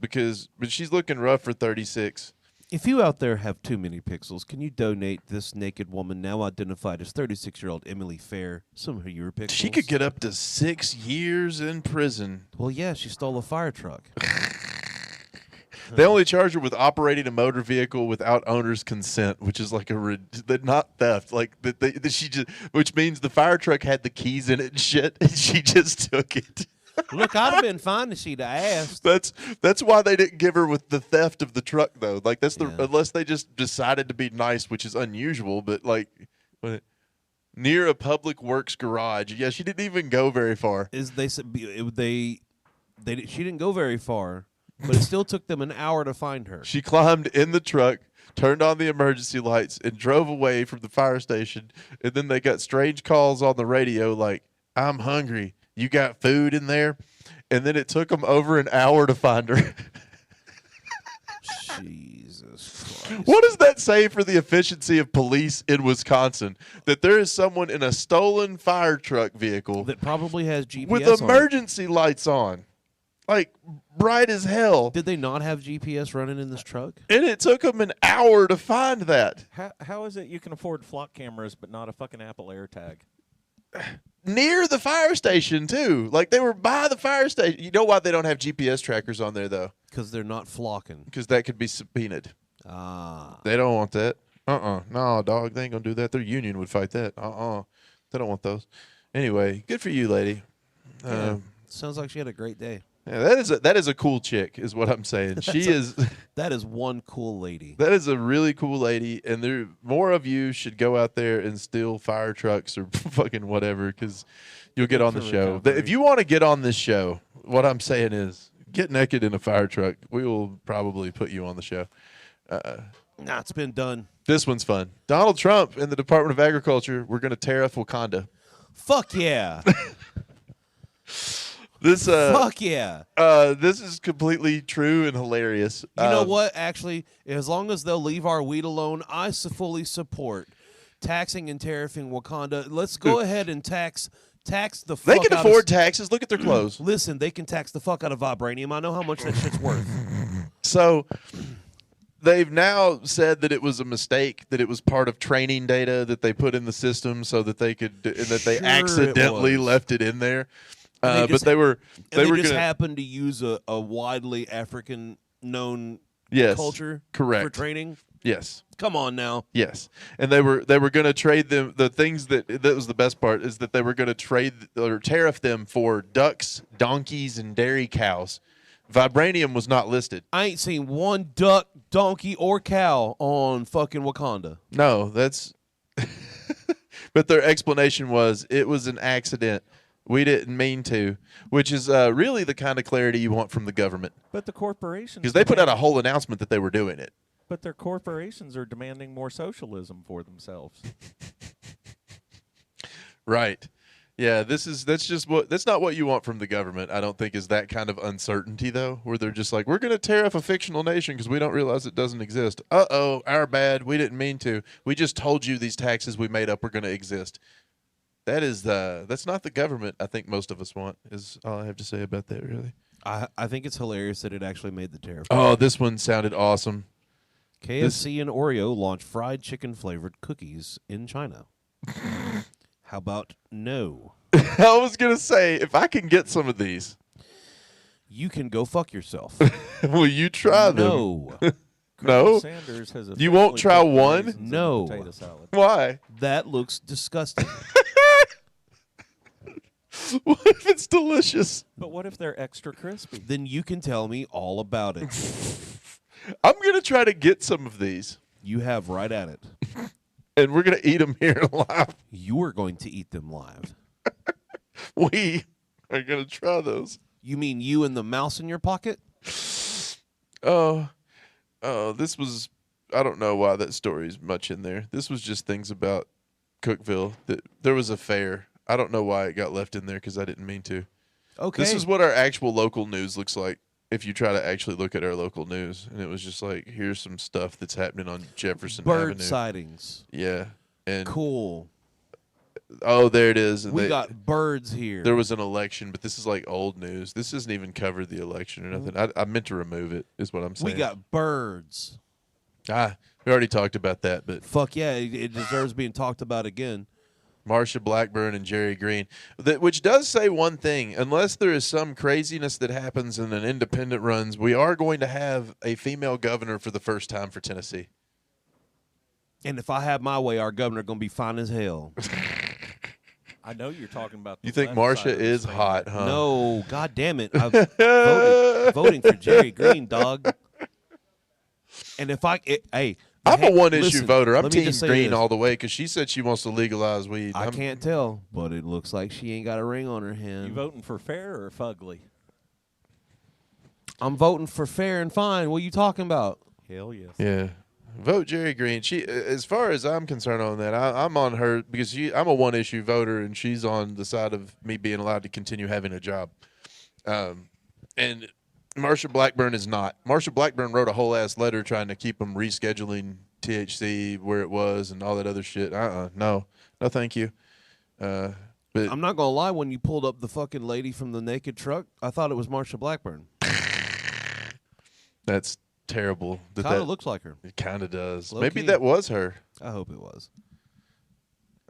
but she's looking rough for 36. If you out there have too many pixels, can you donate this naked woman, now identified as 36-year-old Emily Fair, some of your pixels? She could get up to 6 years in prison. Well, yeah, she stole a fire truck. They only charge her with operating a motor vehicle without owner's consent, which is like not theft, like which means the fire truck had the keys in it and shit, and she just took it. Look, I'd have been fine if she'd asked. That's why they didn't give her with the theft of the truck, though. Like unless they just decided to be nice, which is unusual. But like near a public works garage, yeah, she didn't even go very far. She didn't go very far, but it still took them an hour to find her. She climbed in the truck, turned on the emergency lights, and drove away from the fire station. And then they got strange calls on the radio, like, "I'm hungry. You got food in there?" And then it took them over an hour to find her. Jesus Christ. What does that say for the efficiency of police in Wisconsin? That there is someone in a stolen fire truck vehicle that probably has GPS with emergency lights on. Like, bright as hell. Did they not have GPS running in this truck? And it took them an hour to find that. How is it you can afford flock cameras but not a fucking Apple AirTag? Near the fire station, too. Like, they were by the fire station. You know why they don't have GPS trackers on there, though? Because they're not flocking. Because that could be subpoenaed. Ah. They don't want that. No, dog, they ain't going to do that. Their union would fight that. They don't want those. Anyway, good for you, lady. Sounds like she had a great day. Yeah, that is a cool chick, is what I'm saying. That is one cool lady. That is a really cool lady, and more of you should go out there and steal fire trucks or fucking whatever, because you'll get on the show. If you want to get on this show, what I'm saying is get naked in a fire truck. We will probably put you on the show. Nah, it's been done. This one's fun. Donald Trump and the Department of Agriculture, we're going to tariff Wakanda. Fuck yeah. Fuck yeah. This is completely true and hilarious. You know what? Actually, as long as they'll leave our weed alone, I fully support taxing and tariffing Wakanda. Let's go ahead and tax the fuck out. They can afford taxes. Look at their clothes. Listen, they can tax the fuck out of vibranium. I know how much that shit's worth. So they've now said that it was a mistake, that it was part of training data that they put in the system so that they could, and that they accidentally left it in there. But they just happened to use a widely African known culture for training. Yes. Come on now. Yes. And they were going to trade them. The things that was the best part is that they were going to trade or tariff them for ducks, donkeys, and dairy cows. Vibranium was not listed. I ain't seen one duck, donkey, or cow on fucking Wakanda. No, that's. But their explanation was it was an accident. We didn't mean to, which is really the kind of clarity you want from the government. But the corporations... Because they put out a whole announcement that they were doing it. But their corporations are demanding more socialism for themselves. Right. Yeah, that's not what you want from the government, I don't think, is that kind of uncertainty, though, where they're just like, we're going to tariff a fictional nation because we don't realize it doesn't exist. Uh-oh, our bad. We didn't mean to. We just told you these taxes we made up were going to exist. That's not the government I think most of us want, is all I have to say about that, really. I think it's hilarious that it actually made the tariff. Oh, this one sounded awesome. KFC and Oreo launch fried chicken flavored cookies in China. How about no? I was going to say, if I can get some of these. You can go fuck yourself. Will you try them? No. No? Sanders has you won't try one? No. Why? That looks disgusting. What if it's delicious? But what if they're extra crispy? Then you can tell me all about it. I'm going to try to get some of these. You have right at it. And we're going to eat them here live. You are going to eat them live. We are going to try those. You mean you and the mouse in your pocket? Oh, this was, I don't know why that story is much in there. This was just things about Cookeville that there was a fair. I don't know why it got left in there because I didn't mean to. Okay. This is what our actual local news looks like if you try to actually look at our local news. And it was just like, here's some stuff that's happening on Jefferson Avenue. Bird sightings. Yeah. And Cool. oh, there it is. And We got birds here. there was an election, but this is like old news. This doesn't even cover the election or nothing. I meant to remove it, is what I'm saying. We got birds. We already talked about that, but Fuck yeah, it deserves being talked about again. Marsha Blackburn and Jerry Green, which does say one thing. Unless there is some craziness that happens and an independent runs, we are going to have a female governor for the first time for Tennessee. And if I have my way, our governor going to be fine as hell. I know you're talking about. The You think left Marsha side of the is spectrum. hot, huh? No, god damn it. I'm voting for Jerry Green, dog. And if I'm a one-issue listen, voter. I'm let me Team just say Green this. all the way because she said she wants to legalize weed. I can't tell, but it looks like she ain't got a ring on her hand. You voting for fair or fugly? I'm voting for fair and fine. What are you talking about? Hell yes. Yeah. Vote Jerry Green. She, as far as I'm concerned on that, I'm on her because I'm a one-issue voter, and she's on the side of me being allowed to continue having a job. And Marsha Blackburn is not. Marsha Blackburn wrote a whole ass letter trying to keep them rescheduling THC where it was and all that other shit. No, thank you. But I'm not gonna lie. When you pulled up the fucking lady from the naked truck, I thought it was Marsha Blackburn. that's terrible. Kind of looks like her. It kind of does. Low Maybe key. that was her. I hope it was.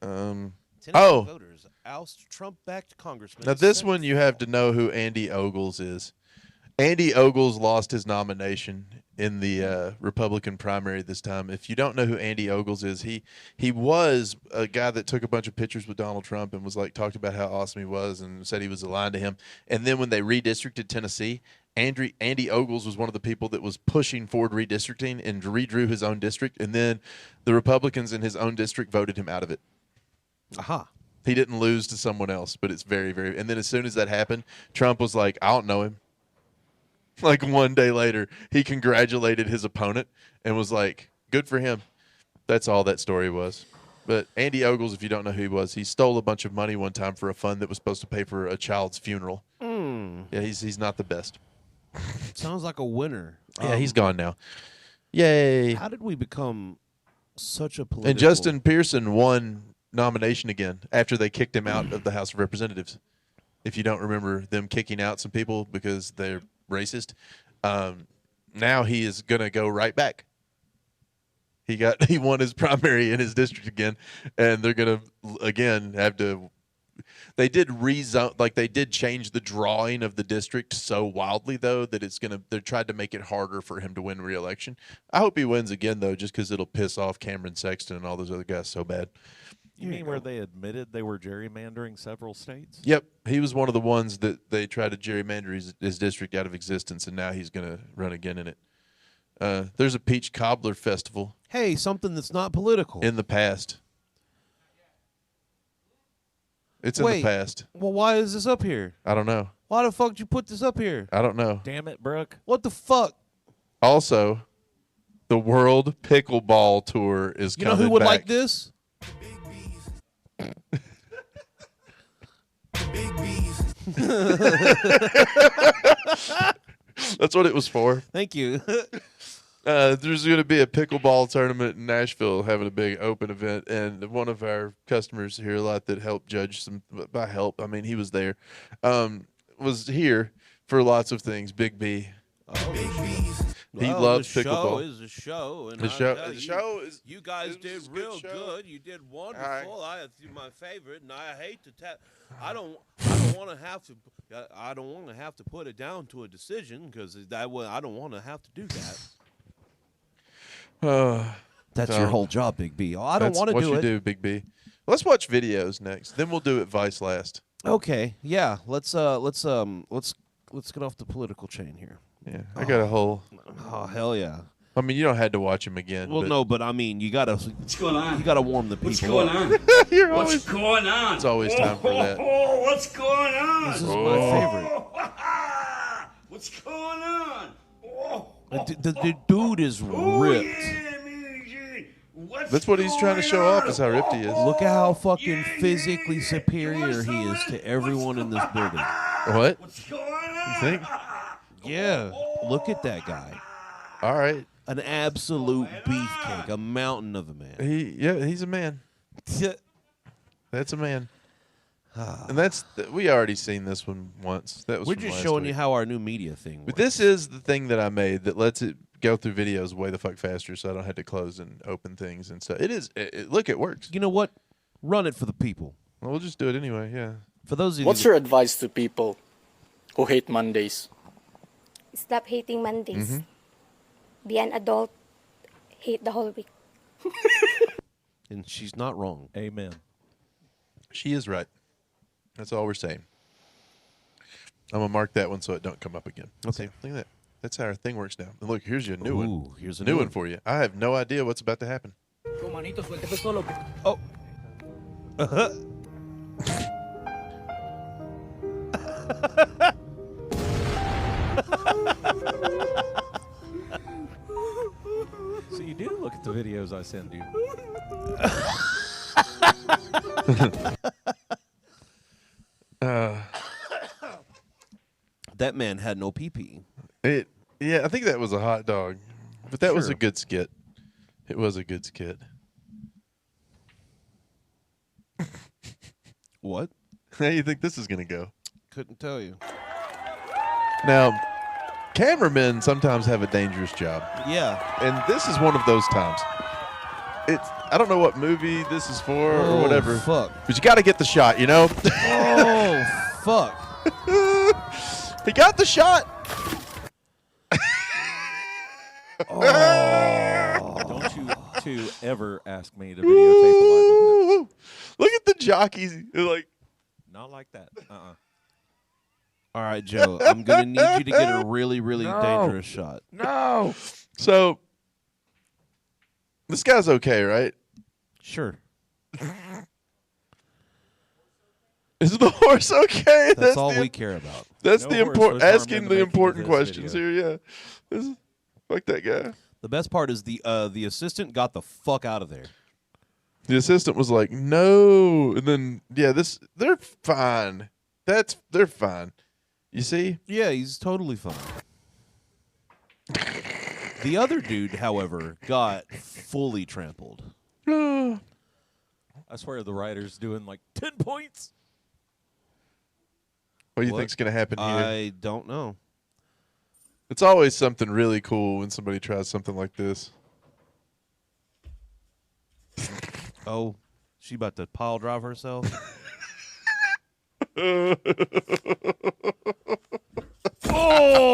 Oh. Voters oust Trump-backed congressman. Now this one you have to know who Andy Ogles is. Andy Ogles lost his nomination in the Republican primary this time. If you don't know who Andy Ogles is, he was a guy that took a bunch of pictures with Donald Trump and was like talked about how awesome he was and said he was aligned to him. And then when they redistricted Tennessee, Andy Ogles was one of the people that was pushing forward redistricting and redrew his own district. And then the Republicans in his own district voted him out of it. Aha. He didn't lose to someone else, but it's very, very. And then as soon as that happened, Trump was like, I don't know him. Like one day later, he congratulated his opponent and was like, good for him. That's all that story was. But Andy Ogles, if you don't know who he was, he stole a bunch of money one time for a fund that was supposed to pay for a child's funeral. Yeah, he's not the best. Sounds like a winner. Yeah, he's gone now. Yay. How did we become such a political... And Justin Pearson won nomination again after they kicked him out of the House of Representatives. If you don't remember them kicking out some people because they're racist, now he is going to go right back. He won his primary in his district again, and they're going to again have to. They did rezone, like they did change the drawing of the district so wildly though that it's gonna. They tried to make it harder for him to win re-election. I hope he wins again though, just because it'll piss off Cameron Sexton and all those other guys so bad. You mean where they admitted they were gerrymandering several states? Yep, he was one of the ones that they tried to gerrymander his district out of existence, and now he's going to run again in it. There's a peach cobbler festival. Hey, something that's not political. In the past. It's in the past. Well, why is this up here? I don't know. Why the fuck did you put this up here? I don't know. Damn it, Brooke. What the fuck? Also, the World Pickleball Tour is You know coming who would back. like this? That's what it was for. Thank you. There's going to be a pickleball tournament in Nashville having a big open event, and one of our customers here a lot that helped judge some. By help, I mean he was there, was here for lots of things. Big B. He loves the pickleball. Show is a show, and The I'll show- tell the you, show is- You guys it did was a real good show. good. You did wonderful. right. It's my favorite, and I hate to I don't want to have to. I don't want to have to put it down to a decision because I don't want to have to do that. That's So, your whole job, Big B. I don't That's want to what do you it. do, Big B. Let's watch videos next. Then we'll do advice last. Okay, yeah. Let's get off the political chain here. Yeah, I got a whole. Oh hell yeah. I mean, you don't have to watch them again. Well, but no, but I mean, you gotta What's going on? warm the people What's going up. on? You're What's always- going on? It's always time for that. Oh, what's going on? This is my favorite. What's going on? Oh, The dude is oh, ripped. yeah, man. That's what he's trying to show off is how ripped he is. Look at how fucking physically superior he is to everyone in this building. What? What's going on? You think? Yeah. Look at that guy. All right. An absolute beefcake, a mountain of a man. He's a man. That's a man. And we already seen this one once. That was We're from just last showing week. you how our new media thing works. But this is the thing that I made that lets it go through videos way the fuck faster, so I don't have to close and open things and stuff. It is. Look, it works. You know what? Run it for the people. Well, we'll just do it anyway. Yeah. For those of you What's your advice to people who hate Mondays? Stop hating Mondays. Mm-hmm. Be an adult. Hate the whole week. and she's not wrong. Amen. She is right. That's all we're saying. I'm gonna mark that one so it don't come up again. Okay. See, look at that. That's how our thing works now. And look, here's your new one. Ooh, here's a New one for you. I have no idea what's about to happen. Oh. So you do look at the videos I send you. That man had no pee-pee. Yeah, I think that was a hot dog, but that was a Sure. good skit. It was a good skit. What? How do you think this is gonna go? Couldn't tell you. Now, cameramen sometimes have a dangerous job, Yeah. and this is one of those times. I don't know what movie this is for Oh, or whatever, fuck. but you got to get the shot, you know. Oh, fuck. He got the shot. Don't you two ever ask me to videotape a live event. Look at the jockeys. They're like, Not like that. All right, Joe, I'm going to need you to get a really, really dangerous shot. no. So this guy's okay, right? Sure. Is the horse okay? That's all we care about. That's No the horse important. was harmed Asking in the the making of important this questions video. here. Yeah. Fuck that guy. The best part is the assistant got the fuck out of there. The assistant was like, "No," and then they're fine. They're fine. You see? Yeah, he's totally fine. The other dude, however, got fully trampled. I swear the writer's doing like 10 points. What do you What? think's gonna happen here? I don't know. It's always something really cool when somebody tries something like this. Oh, she about to pile drive herself?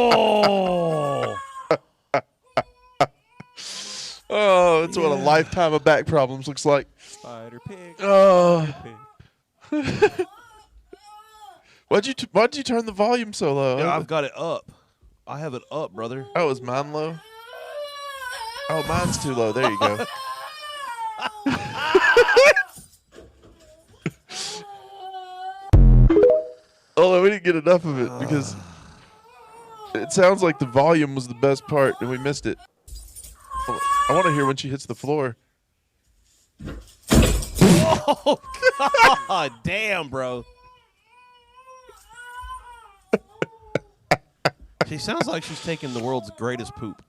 Oh! Oh, that's what a lifetime of back problems looks like. Spider pig. Oh, Spider pig. why'd you turn the volume so low? Yeah, I've got it up. I have it up, brother. Oh, is mine low? Oh, mine's too low. There you go. Although we didn't get enough of it because it sounds like the volume was the best part and we missed it. I want to hear when she hits the floor. Oh, God damn, bro. She sounds like she's taking the world's greatest poop.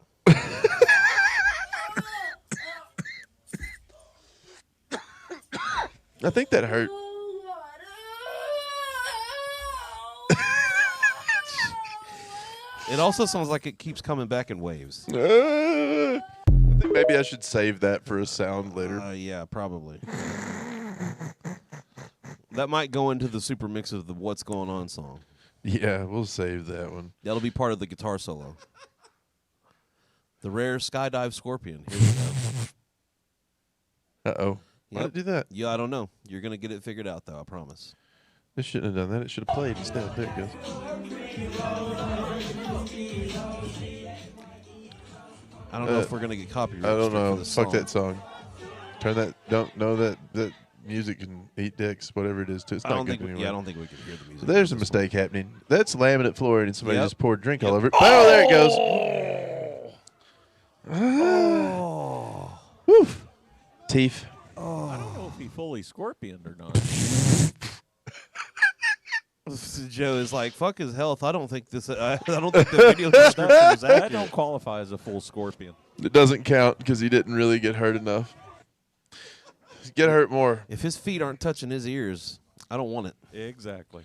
I think that hurt. It also sounds like it keeps coming back in waves. I think maybe I should save that for a sound later. Yeah, probably. That might go into the super mix of the What's Going On song. Yeah, we'll save that one. That'll be part of the guitar solo. The rare skydive scorpion. Here we go. Uh-oh. Why'd it do that? Yeah, I don't know. You're going to get it figured out, though, I promise. It shouldn't have done that. It should have played instead. There it goes. I don't know if we're going to get copyright. I don't strike know. for this Fuck song. that song. Turn that. Don't know that music can eat dicks. Whatever it is, too. It's I not don't good think. anyway. Yeah, I don't think we can hear the music. There's a at this mistake happening. That's laminate flooring, and somebody Yep. just poured drink all Yep. over it. Oh, there it goes. point. Oh. Woof. teeth. I don't know if he fully scorpioned or not. Joe is like, fuck his health. I don't think this. I don't think the video description was That accurate. don't qualify as a full scorpion. It doesn't count because he didn't really get hurt enough. Get hurt more. If his feet aren't touching his ears, I don't want it. Exactly.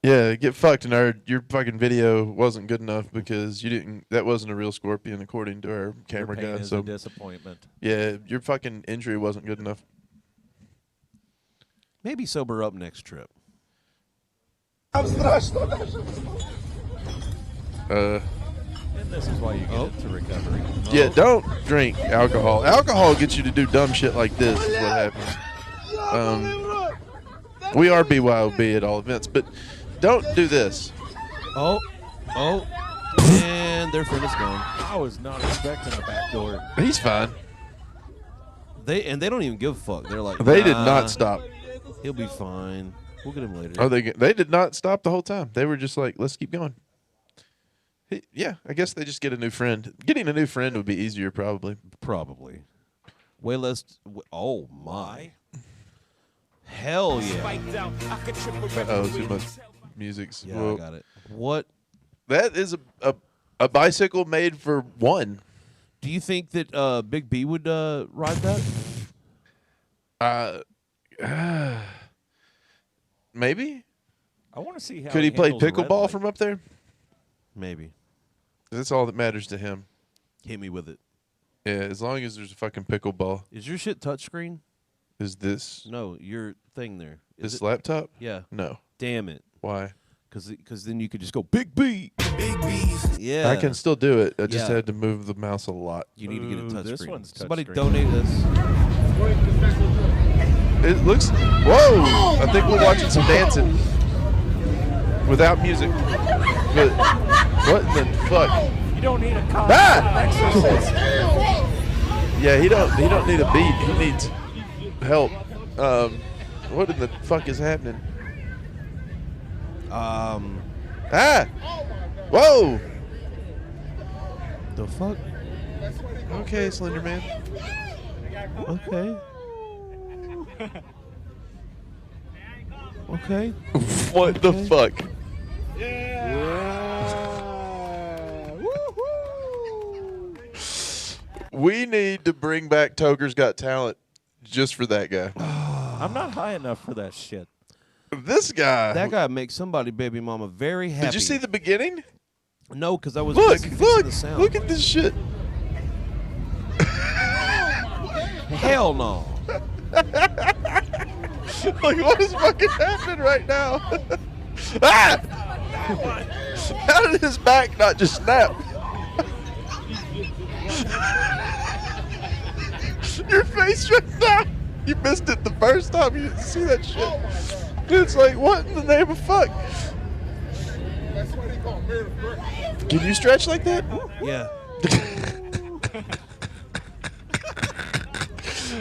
Yeah, get fucked, nerd. Your fucking video wasn't good enough because you didn't. That wasn't a real scorpion, according to our camera Your pain guy. is So a disappointment. yeah, your fucking injury wasn't good enough. Maybe sober up next trip. And this is why you get into recovery. Yeah, don't drink alcohol. Alcohol gets you to do dumb shit like this. Is what happens. We are BYOB at all events, but don't do this. Oh, and their friend is gone. I was not expecting a back door. He's fine. They don't even give a fuck. They're like, They did "Nah, not stop. He'll be fine. We'll get him later." Oh, they did not stop the whole time. They were just like, let's keep going. Yeah, I guess they just get a new friend. Getting a new friend would be easier, probably. Probably. Way less. Oh my. Hell yeah. Oh, too much music's. Yeah, Well, I got it. What that is a bicycle made for one. do you think that Big B would ride that? Maybe. I want to see how Could he play handles a red pickleball light. from up there? Maybe. That's all that matters to him. Hit me with it. Yeah, as long as there's a fucking pickleball. Is your shit touchscreen? Is this No, your thing there. Is this it? laptop? Yeah. No. Damn it. Why? Because then you could just go Big B. Big B's. Yeah. I can still do it. I just Yeah. had to move the mouse a lot. You need to get a Ooh, touchscreen. this one's Somebody touchscreen. donate this. It looks. Whoa! I think we're watching some dancing without music. But what in the fuck? You don't need a cop. Ah! Yeah, he don't need a beat. He needs help. What in the fuck is happening? Ah! Whoa! The fuck? Okay, Slender Man. Okay. Okay. What the fuck? We need to bring back Toker's Got Talent just for that guy. I'm not high enough for that shit. This guy. That guy makes somebody baby mama very happy. Did you see the beginning? No, because I was Look, busy fixing look, the sound. look at this shit. Hell no. Like, what is fucking happening right now? Ah! How did his back not just snap? Your face right now. You missed it the first time. You didn't see that shit. It's like, what in the name of fuck? Can you stretch like that? Yeah.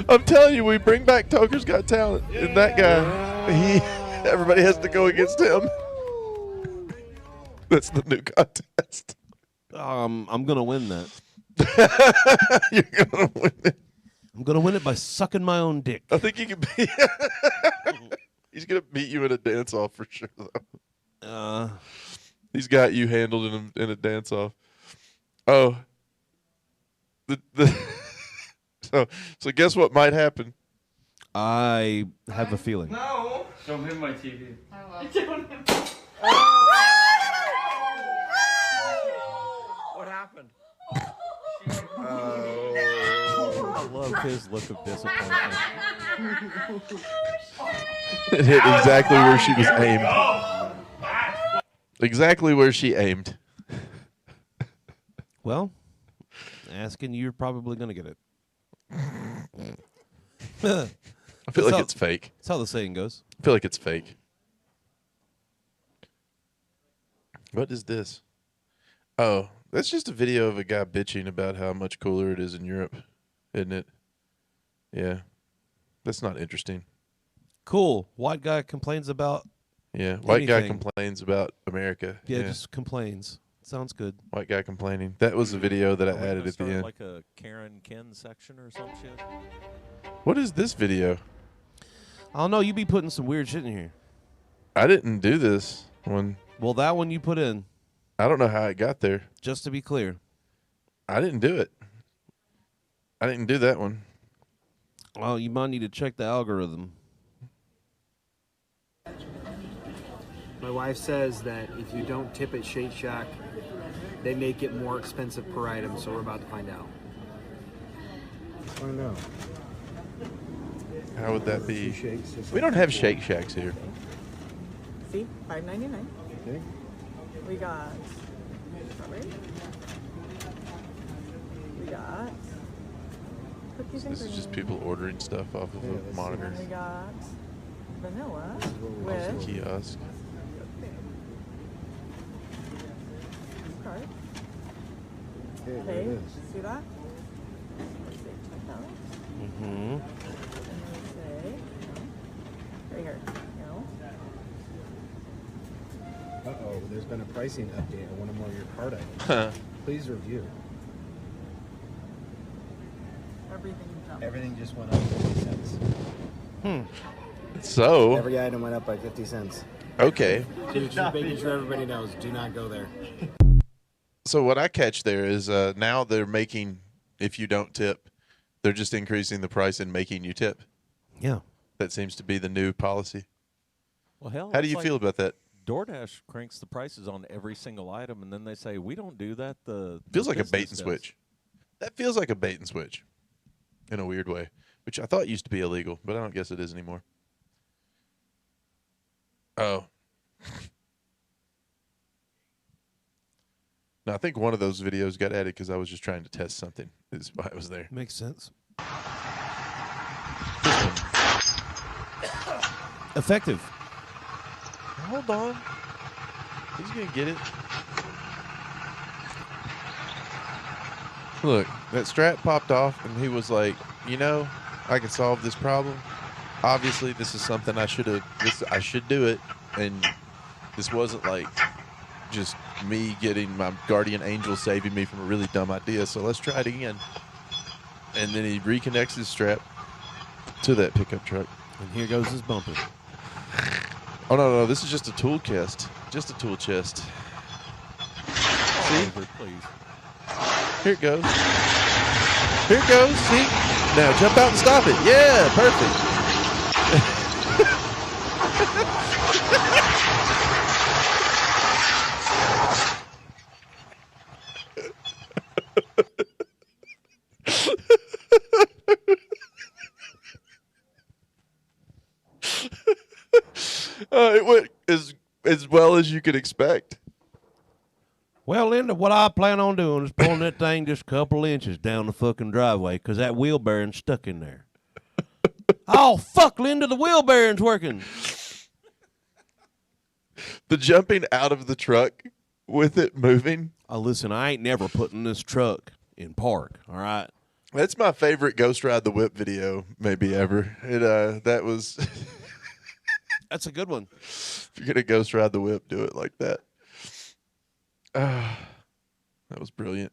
I'm telling you, we bring back Toker's Got Talent, and that guy, everybody has to go against him. That's the new contest. I'm gonna win that. You're gonna win it. I'm gonna win it by sucking my own dick. I think you can be. He's gonna beat you in a dance-off for sure, though. He's got you handled in a dance-off. Oh. So guess what might happen? I have a feeling. No! Don't hit my TV. What happened? I love his look of disappointment. It hit exactly where she was aimed. Exactly where she aimed. Well, asking you're probably gonna get it. I feel like it's fake. That's how the saying goes. I feel like it's fake. What is this? Oh, that's just a video of a guy bitching about how much cooler it is in Europe, isn't it? Yeah. That's not interesting. Cool. White guy complains about. Yeah. White guy Anything. complains about America. Yeah, just complains. Sounds good. White guy complaining. That was the video that I Are we added gonna at the start end. like a Karen Ken section or some shit. What is this video? I don't know. You be putting some weird shit in here. I didn't do this one. Well, that one you put in. I don't know how it got there. Just to be clear. I didn't do it. I didn't do that one. Well, you might need to check the algorithm. My wife says that if you don't tip at Shake Shack, they make it more expensive per item, so we're about to find out. I know. How would that be? We don't have Shake Shacks here. See, $5.99. Okay. We got strawberry. We got cookies and This is cream. just people ordering stuff off of a monitor. And we got vanilla Off the with kiosk. card. Okay, there Okay, it is. see that? Let's say $10. Mm-hmm. And we say, right here, no. Uh-oh, there's been a pricing update on one or more of your card items. Please review. Everything jumped. Everything just went up 50 cents. So, Every item went up by 50 cents. okay. Just making sure everybody knows, do not go there. So what I catch there is now they're making, if you don't tip, they're just increasing the price and making you tip. Yeah. That seems to be the new policy. Well, hell, How do it's you like feel about that? DoorDash cranks the prices on every single item, and then they say we don't do that. The Feels like a business bait and does." switch. That feels like a bait and switch in a weird way, which I thought used to be illegal, but I don't guess it is anymore. Oh. No, I think one of those videos got added because I was just trying to test something. Is why it was there. Makes sense. Effective. Hold on. He's going to get it. Look, that strap popped off, and he was like, you know, I can solve this problem. Obviously, this is something I should do it. And this wasn't like just me getting my guardian angel saving me from a really dumb idea. So let's try it again. And then he reconnects his strap to that pickup truck. And here goes his bumper. Oh, no, this is just a tool chest. Just a tool chest. See? Over, please. Here it goes. Here it goes. See? Now jump out and stop it. Yeah, perfect. It went as well as you could expect. Well, Linda, what I plan on doing is pulling that thing just a couple inches down the fucking driveway because that wheel bearing's stuck in there. Oh, fuck, Linda, the wheel bearing's working. The jumping out of the truck with it moving. Listen, I ain't never putting this truck in park, all right? That's my favorite Ghost Ride the Whip video maybe ever. That was... That's a good one. If you're going to Ghost Ride the Whip, do it like that. That was brilliant.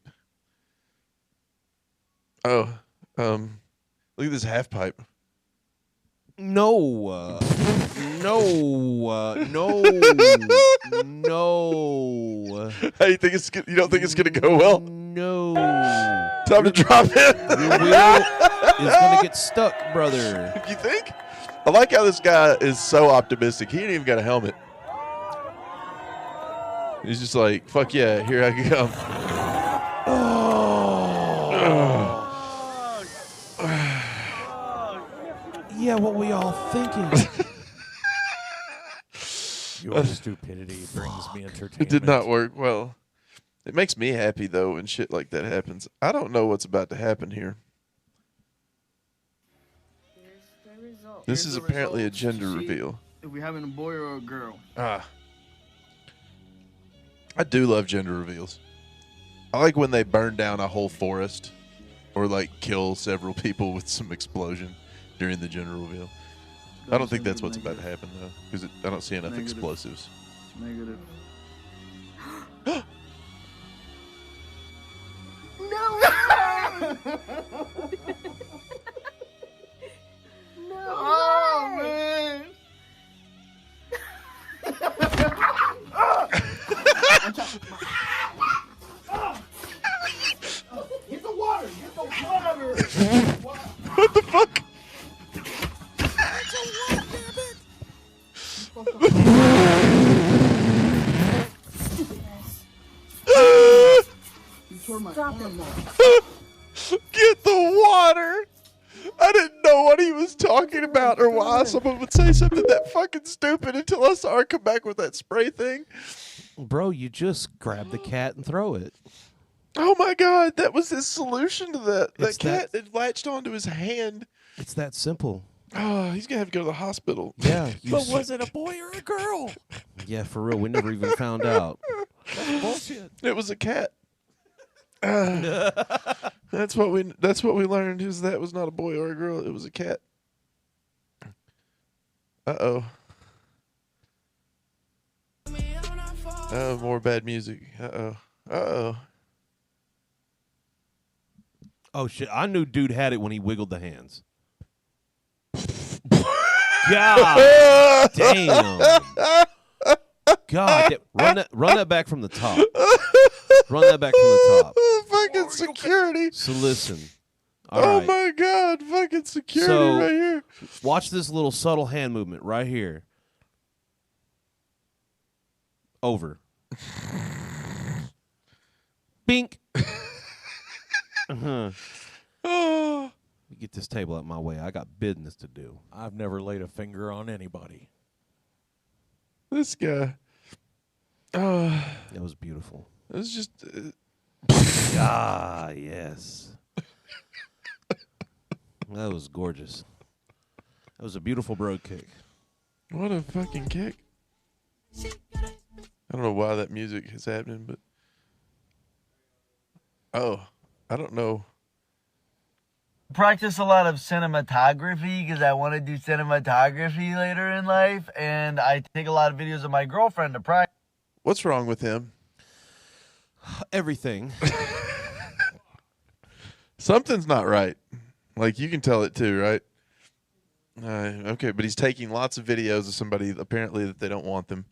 Oh, look at this half pipe. No. No. How you think you don't think it's going to go well? No. Time to drop it. Your wheel is going to get stuck, brother. You think? I like how this guy is so optimistic. He ain't even got a helmet. He's just like, fuck yeah, here I come. Yeah, what we all thinking? Your stupidity brings me entertainment. It did not work well. It makes me happy, though, when shit like that happens. I don't know what's about to happen here. This is apparently a gender reveal. If we're having a boy or a girl. I do love gender reveals. I like when they burn down a whole forest or like kill several people with some explosion during the gender reveal. I don't think that's what's about to happen though, because I don't see enough explosives. Negative. What the fuck? Get the water. I didn't know what he was talking about or why someone would say something that fucking stupid until I saw her come back with that spray thing. Bro, you just grab the cat and throw it. Oh my God, that was his solution to that. That It's cat had latched onto his hand. It's that simple. Oh, he's gonna have to go to the hospital. Yeah. But was it a boy or a girl? Yeah, for real. We never even found out. That's bullshit. It was a cat. That's what we learned is that was not a boy or a girl. It was a cat. Uh-oh. Oh, more bad music. Uh-oh. Uh-oh. Oh, shit. I knew dude had it when he wiggled the hands. God damn. God damn. Run that back from the top. Run that back from the top. Fucking security. So listen. Oh right. my God. Fucking security So, right here. Watch this little subtle hand movement right here. Over. Bink. Oh. Get this table out my way. I got business to do. I've never laid a finger on anybody. This guy. That was beautiful. It was just. Ah, yes. That was gorgeous. That was a beautiful broad kick. What a fucking kick. I don't know why that music is happening, but. Oh, I don't know. Practice a lot of cinematography because I want to do cinematography later in life, and I take a lot of videos of my girlfriend to practice. What's wrong with him? Everything. Something's not right. Like, you can tell it too, right? Okay, but he's taking lots of videos of somebody apparently that they don't want them.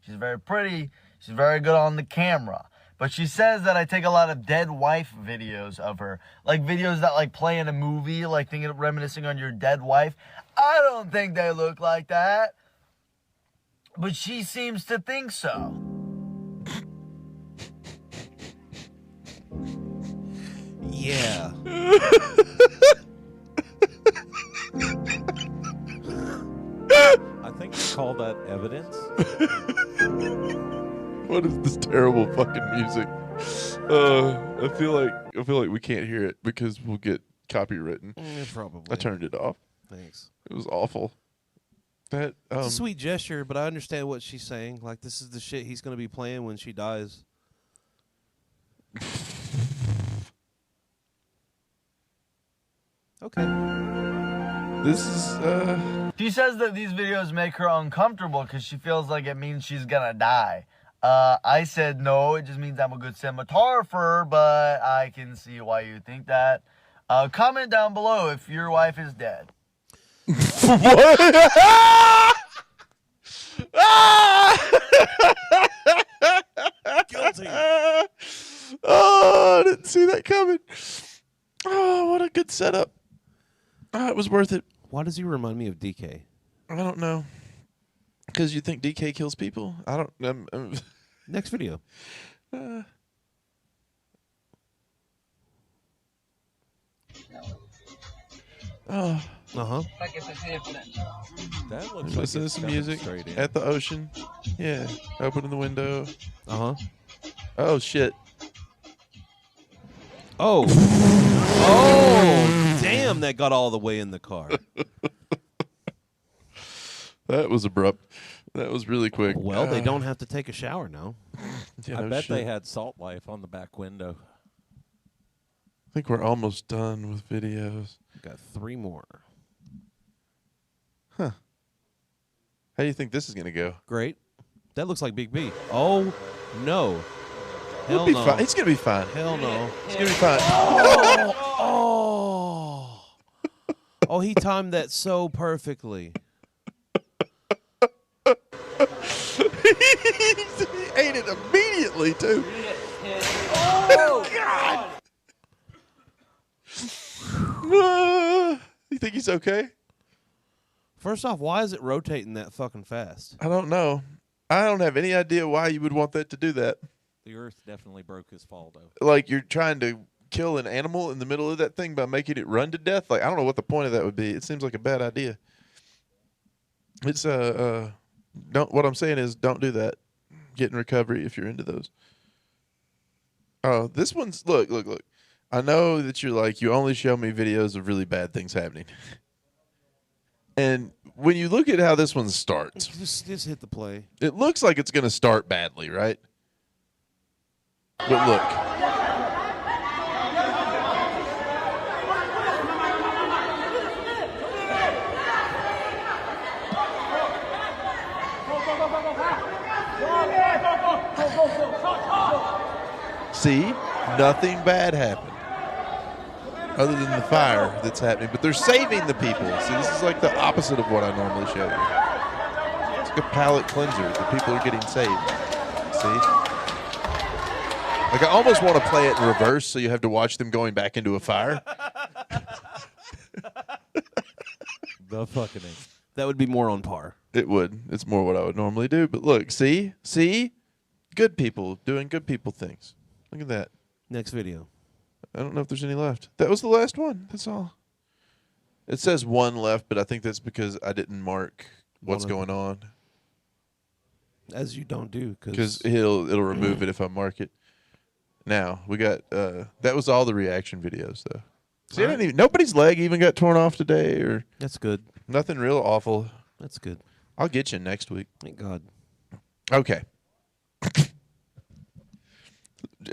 She's very pretty. She's very good on the camera. But she says that I take a lot of dead wife videos of her. Like videos that like play in a movie, like thinking of reminiscing on your dead wife. I don't think they look like that. But she seems to think so. Yeah. I think they call that evidence. What is this terrible fucking music? I feel like we can't hear it because we'll get copywritten. Probably. I turned it off. Thanks. It was awful. That It's a sweet gesture, but I understand what she's saying. Like, this is the shit he's going to be playing when she dies. Okay. This is She says that these videos make her uncomfortable because she feels like it means she's gonna die. I said no, it just means I'm a good cinematographer, but I can see why you think that. Comment down below if your wife is dead. Guilty. Oh, I didn't see that coming. Oh, what a good setup. Oh, it was worth it. Why does he remind me of DK? I don't know. Because you think DK kills people? I don't. Next video. Oh. Uh-huh. That looks Listen to it's some coming music straight in. at the ocean. Yeah. Opening the window. Uh-huh. Oh, shit. Oh. Oh, damn, that got all the way in the car. That was abrupt. That was really quick. Well, they don't have to take a shower now. Yeah, I no bet shit. they had Salt Life on the back window. I think we're almost done with videos. Got 3 more. Huh. How do you think this is going to go? Great. That looks like Big B. Oh, no. He'll Hell be no. fine. He's going to be fine. Hell no. He's going to be fine. Oh. Oh, he timed that so perfectly. He ate it immediately, too. Oh, God. You think he's okay? First off, why is it rotating that fucking fast? I don't know. I don't have any idea why you would want that to do that. The Earth definitely broke his fall, though. Like you're trying to kill an animal in the middle of that thing by making it run to death. Like I don't know what the point of that would be. It seems like a bad idea. It's don't. What I'm saying is, don't do that. Get in recovery if you're into those. Oh, this one's look. I know that you're like you only show me videos of really bad things happening. And when you look at how this one starts, just hit the play. It looks like it's going to start badly, right? But look. See, nothing bad happened. Other than the fire that's happening. But they're saving the people. See, this is like the opposite of what I normally show you. It's like a palate cleanser. The people are getting saved. See? Like I almost want to play it in reverse so you have to watch them going back into a fire. The fucking thing. That would be more on par. It would. It's more what I would normally do. But look, see? Good people doing good people things. Look at that. Next video. I don't know if there's any left. That was the last one. That's all. It says one left, but I think that's because I didn't mark what's going on. As you don't do. Because it'll remove it if I mark it. Now, we got, that was all the reaction videos, though. See, nobody's leg even got torn off today. Or That's good. Nothing real awful. That's good. I'll get you next week. Thank God. Okay.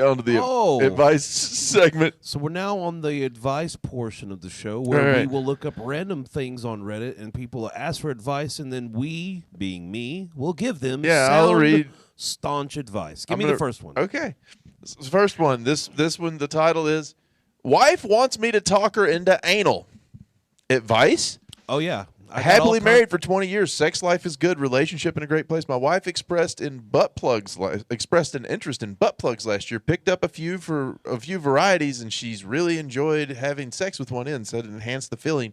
On to the advice segment. So we're now on the advice portion of the show where we will look up random things on Reddit and people will ask for advice, and then we, being me, will give them I'll read staunch advice. Give me the first one. Okay. This first one. This one, the title is, Wife Wants Me to Talk Her Into Anal. Advice? Oh, yeah. Happily married for 20 years. Sex life is good. Relationship in a great place. My wife expressed an interest in butt plugs last year. Picked up a few varieties, and she's really enjoyed having sex with one end. Said it enhanced the feeling.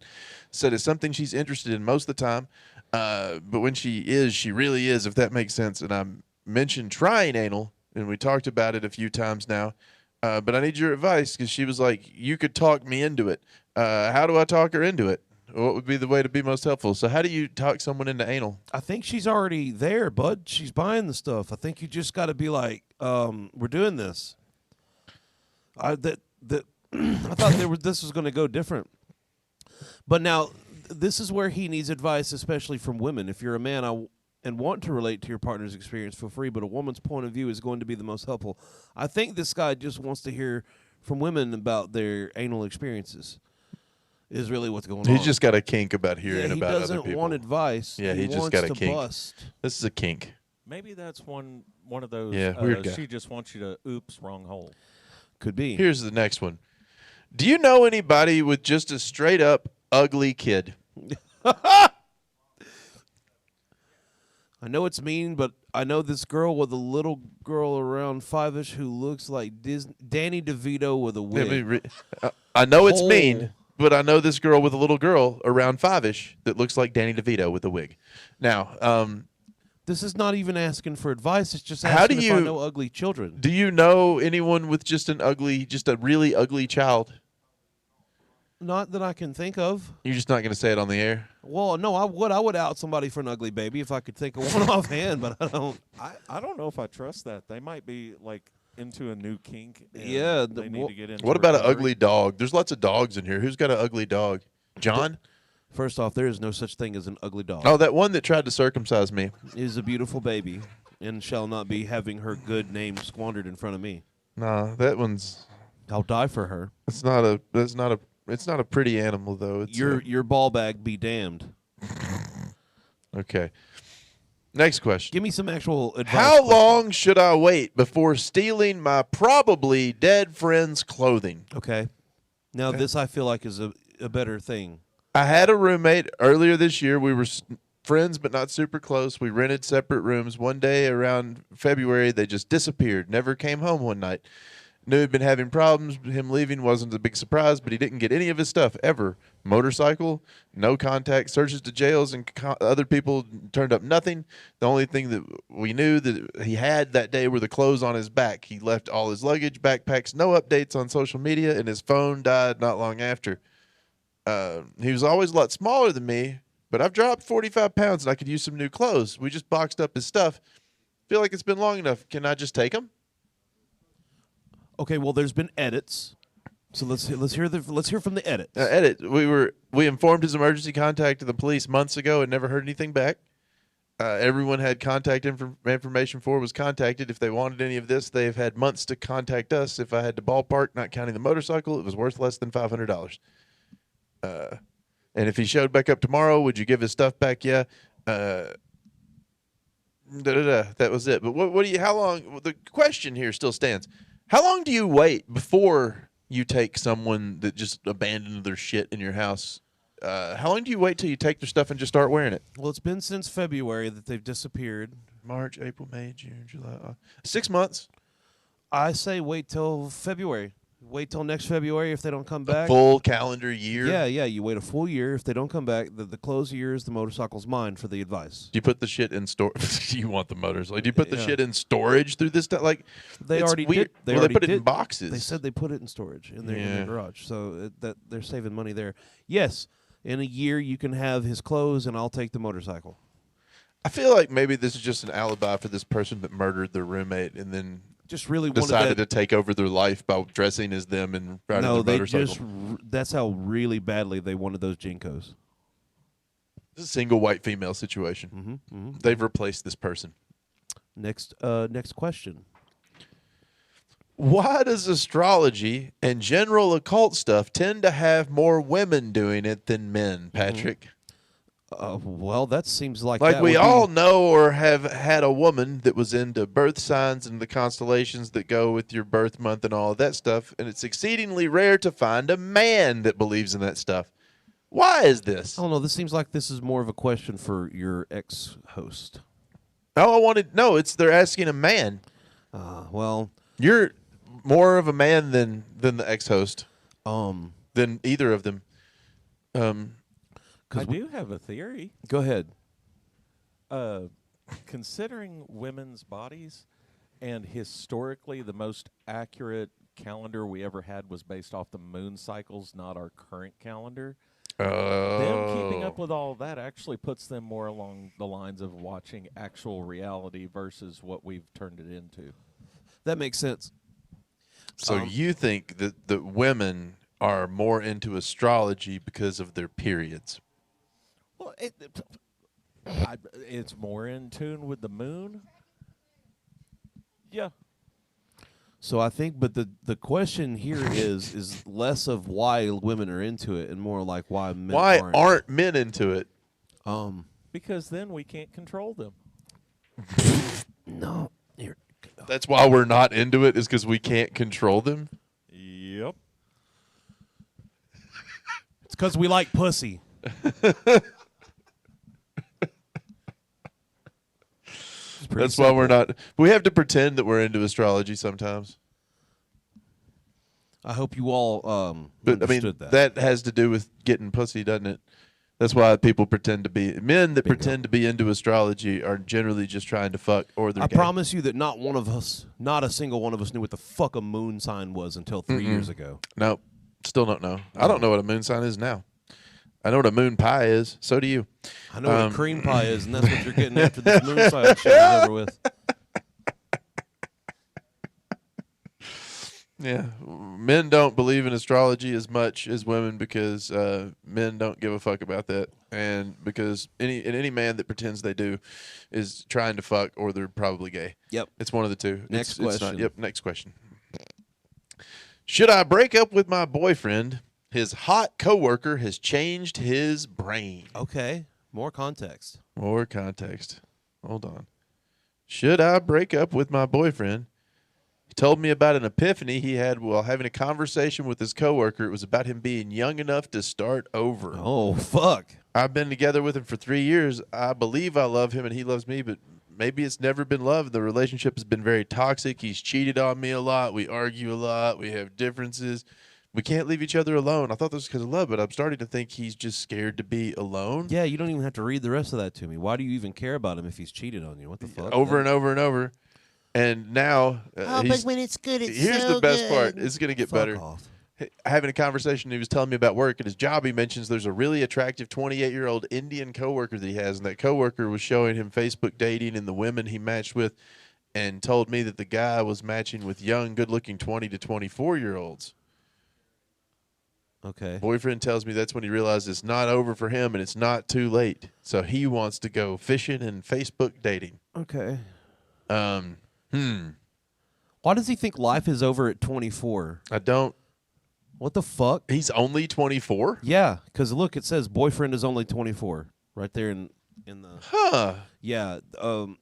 Said it's something she's interested in most of the time. But when she really is, if that makes sense. And I mentioned trying anal, and we talked about it a few times now. But I need your advice because she was like, you could talk me into it. How do I talk her into it? What would be the way to be most helpful? So how do you talk someone into anal? I think she's already there, bud. She's buying the stuff. I think you just got to be like, we're doing this. I thought this was going to go different. But now this is where he needs advice, especially from women. If you're a man and want to relate to your partner's experience, feel free, but a woman's point of view is going to be the most helpful. I think this guy just wants to hear from women about their anal experiences. Is really what's going on. He's just got a kink about hearing about other people. He doesn't want advice. Yeah, he just got a kink. This is a kink. Maybe that's one of those. Weird guy. She just wants you to oops, wrong hole. Could be. Here's the next one. Do you know anybody with just a straight up ugly kid? I know it's mean, but I know this girl with a little girl around 5-ish who looks like Danny DeVito with a wig. I know it's mean. But I know this girl with a little girl around 5-ish that looks like Danny DeVito with a wig. Now, this is not even asking for advice. It's just asking if I know ugly children. Do you know anyone with just a really ugly child? Not that I can think of. You're just not going to say it on the air? Well, no, I would. I would out somebody for an ugly baby if I could think of one offhand, but I don't. I don't know if I trust that. They might be like into a new kink. Yeah, they need to get into. What about an ugly dog? There's lots of dogs in here. Who's got an ugly dog? John? First off, there is no such thing as an ugly dog. Oh, that one that tried to circumcise me is a beautiful baby, and shall not be having her good name squandered in front of me. Nah, that one's. I'll die for her. It's not a pretty animal though. It's your ball bag be damned. Okay. Next question. Give me some actual advice. How long should I wait before stealing my probably dead friend's clothing? Okay. Now, this I feel like is a better thing. I had a roommate earlier this year. We were friends, but not super close. We rented separate rooms. One day around February, they just disappeared. Never came home one night. Knew he'd been having problems. Him leaving wasn't a big surprise, but he didn't get any of his stuff ever. Motorcycle, no contact, searches to jails, and other people turned up nothing. The only thing that we knew that he had that day were the clothes on his back. He left all his luggage, backpacks, no updates on social media, and his phone died not long after. He was always a lot smaller than me, but I've dropped 45 pounds and I could use some new clothes. We just boxed up his stuff. Feel like it's been long enough. Can I just take them? Okay, well, there's been edits, so let's hear from the edits. Edit. We informed his emergency contact to the police months ago and never heard anything back. Everyone had contact information for was contacted. If they wanted any of this, they've had months to contact us. If I had to ballpark, not counting the motorcycle, it was worth less than $500. And if he showed back up tomorrow, would you give his stuff back? Yeah. That was it. But what do you? How long? The question here still stands. How long do you wait before you take someone that just abandoned their shit in your house? How long do you wait till you take their stuff and just start wearing it? Well, it's been since February that they've disappeared. March, April, May, June, July. 6 months. I say wait till February. Wait till next February if they don't come back. A full calendar year? Yeah. You wait a full year. If they don't come back, the close of year is the motorcycle's mine for the advice. Do you put the shit in storage? You want the motorcycle. Do you put the shit in storage through this time? Like, they already weird. did. They put it in boxes. They said they put it in storage in their garage. So that they're saving money there. Yes, in a year you can have his clothes and I'll take the motorcycle. I feel like maybe this is just an alibi for this person that murdered their roommate and then just really decided to take over their life by dressing as them and riding their motorcycle. That's how really badly they wanted those Jinkos. This is a single white female situation. They've replaced this person. Next question. Why does astrology and general occult stuff tend to have more women doing it than men, Patrick? Well, that seems like we all know or have had a woman that was into birth signs and the constellations that go with your birth month and all of that stuff, and it's exceedingly rare to find a man that believes in that stuff. Why is this? I don't know. This seems like this is more of a question for your ex-host. They're asking a man. Well, you're more of a man than the ex-host. Than either of them. I do have a theory. Go ahead. Considering women's bodies, and historically the most accurate calendar we ever had was based off the moon cycles, not our current calendar. Them keeping up with all that actually puts them more along the lines of watching actual reality versus what we've turned it into. That makes sense. So you think that the women are more into astrology because of their periods? Well, it's more in tune with the moon. Yeah. So I think, but the question here is less of why women are into it and more like why men aren't. Why aren't men into it? Because then we can't control them. No. That's why we're not into it, is because we can't control them? Yep. It's because we like pussy. That's why we're not. We have to pretend that we're into astrology sometimes. I hope you all understood that. That has to do with getting pussy, doesn't it? That's why people pretend to be men that pretend to be into astrology are generally just trying to fuck or they're gay. Promise you that not a single one of us knew what the fuck a moon sign was until 3 years ago. Nope. Still don't know. I don't know what a moon sign is now. I know what a moon pie is. So do you. I know what a cream pie is, and that's what you're getting after this moon sign shit is over with. Yeah. Men don't believe in astrology as much as women because men don't give a fuck about that. And because any man that pretends they do is trying to fuck or they're probably gay. Yep. It's one of the two. Next question. Next question. Should I break up with my boyfriend? His hot coworker has changed his brain. Okay. More context. Hold on. Should I break up with my boyfriend? He told me about an epiphany he had while having a conversation with his coworker. It was about him being young enough to start over. Oh, fuck. I've been together with him for 3 years. I believe I love him and he loves me, but maybe it's never been love. The relationship has been very toxic. He's cheated on me a lot. We argue a lot. We have differences. We can't leave each other alone. I thought this was because of love, but I'm starting to think he's just scared to be alone. Yeah, you don't even have to read the rest of that to me. Why do you even care about him if he's cheated on you? What the fuck? Over and over and over. And now, but when it's good, it's here's so the best good. part. It's going to get Fuck better. off. Having a conversation, he was telling me about work. At his job, he mentions there's a really attractive 28-year-old Indian coworker that he has, and that coworker was showing him Facebook dating and the women he matched with, and told me that the guy was matching with young, good-looking 20 to 24-year-olds. Okay. Boyfriend tells me that's when he realized it's not over for him and it's not too late. So he wants to go fishing and Facebook dating. Okay. Why does he think life is over at 24? I don't. What the fuck? He's only 24? Yeah, because look, it says boyfriend is only 24 right there in the. Huh. Yeah.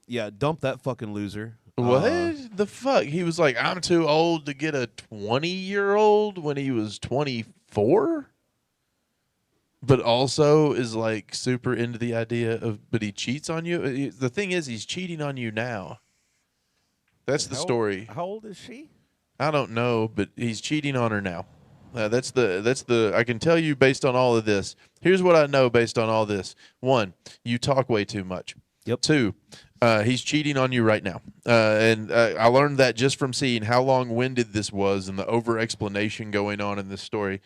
Yeah. Dump that fucking loser. What the fuck? He was like, I'm too old to get a 20-year-old when he was 24? But also is like super into the idea of, but he cheats on you? The thing is, he's cheating on you now. That's the story. How old is she? I don't know, but he's cheating on her now. That's the. I can tell you based on all of this. Here's what I know based on all this. 1, you talk way too much. Yep. 2, he's cheating on you right now. And I learned that just from seeing how long-winded this was and the over-explanation going on in this story.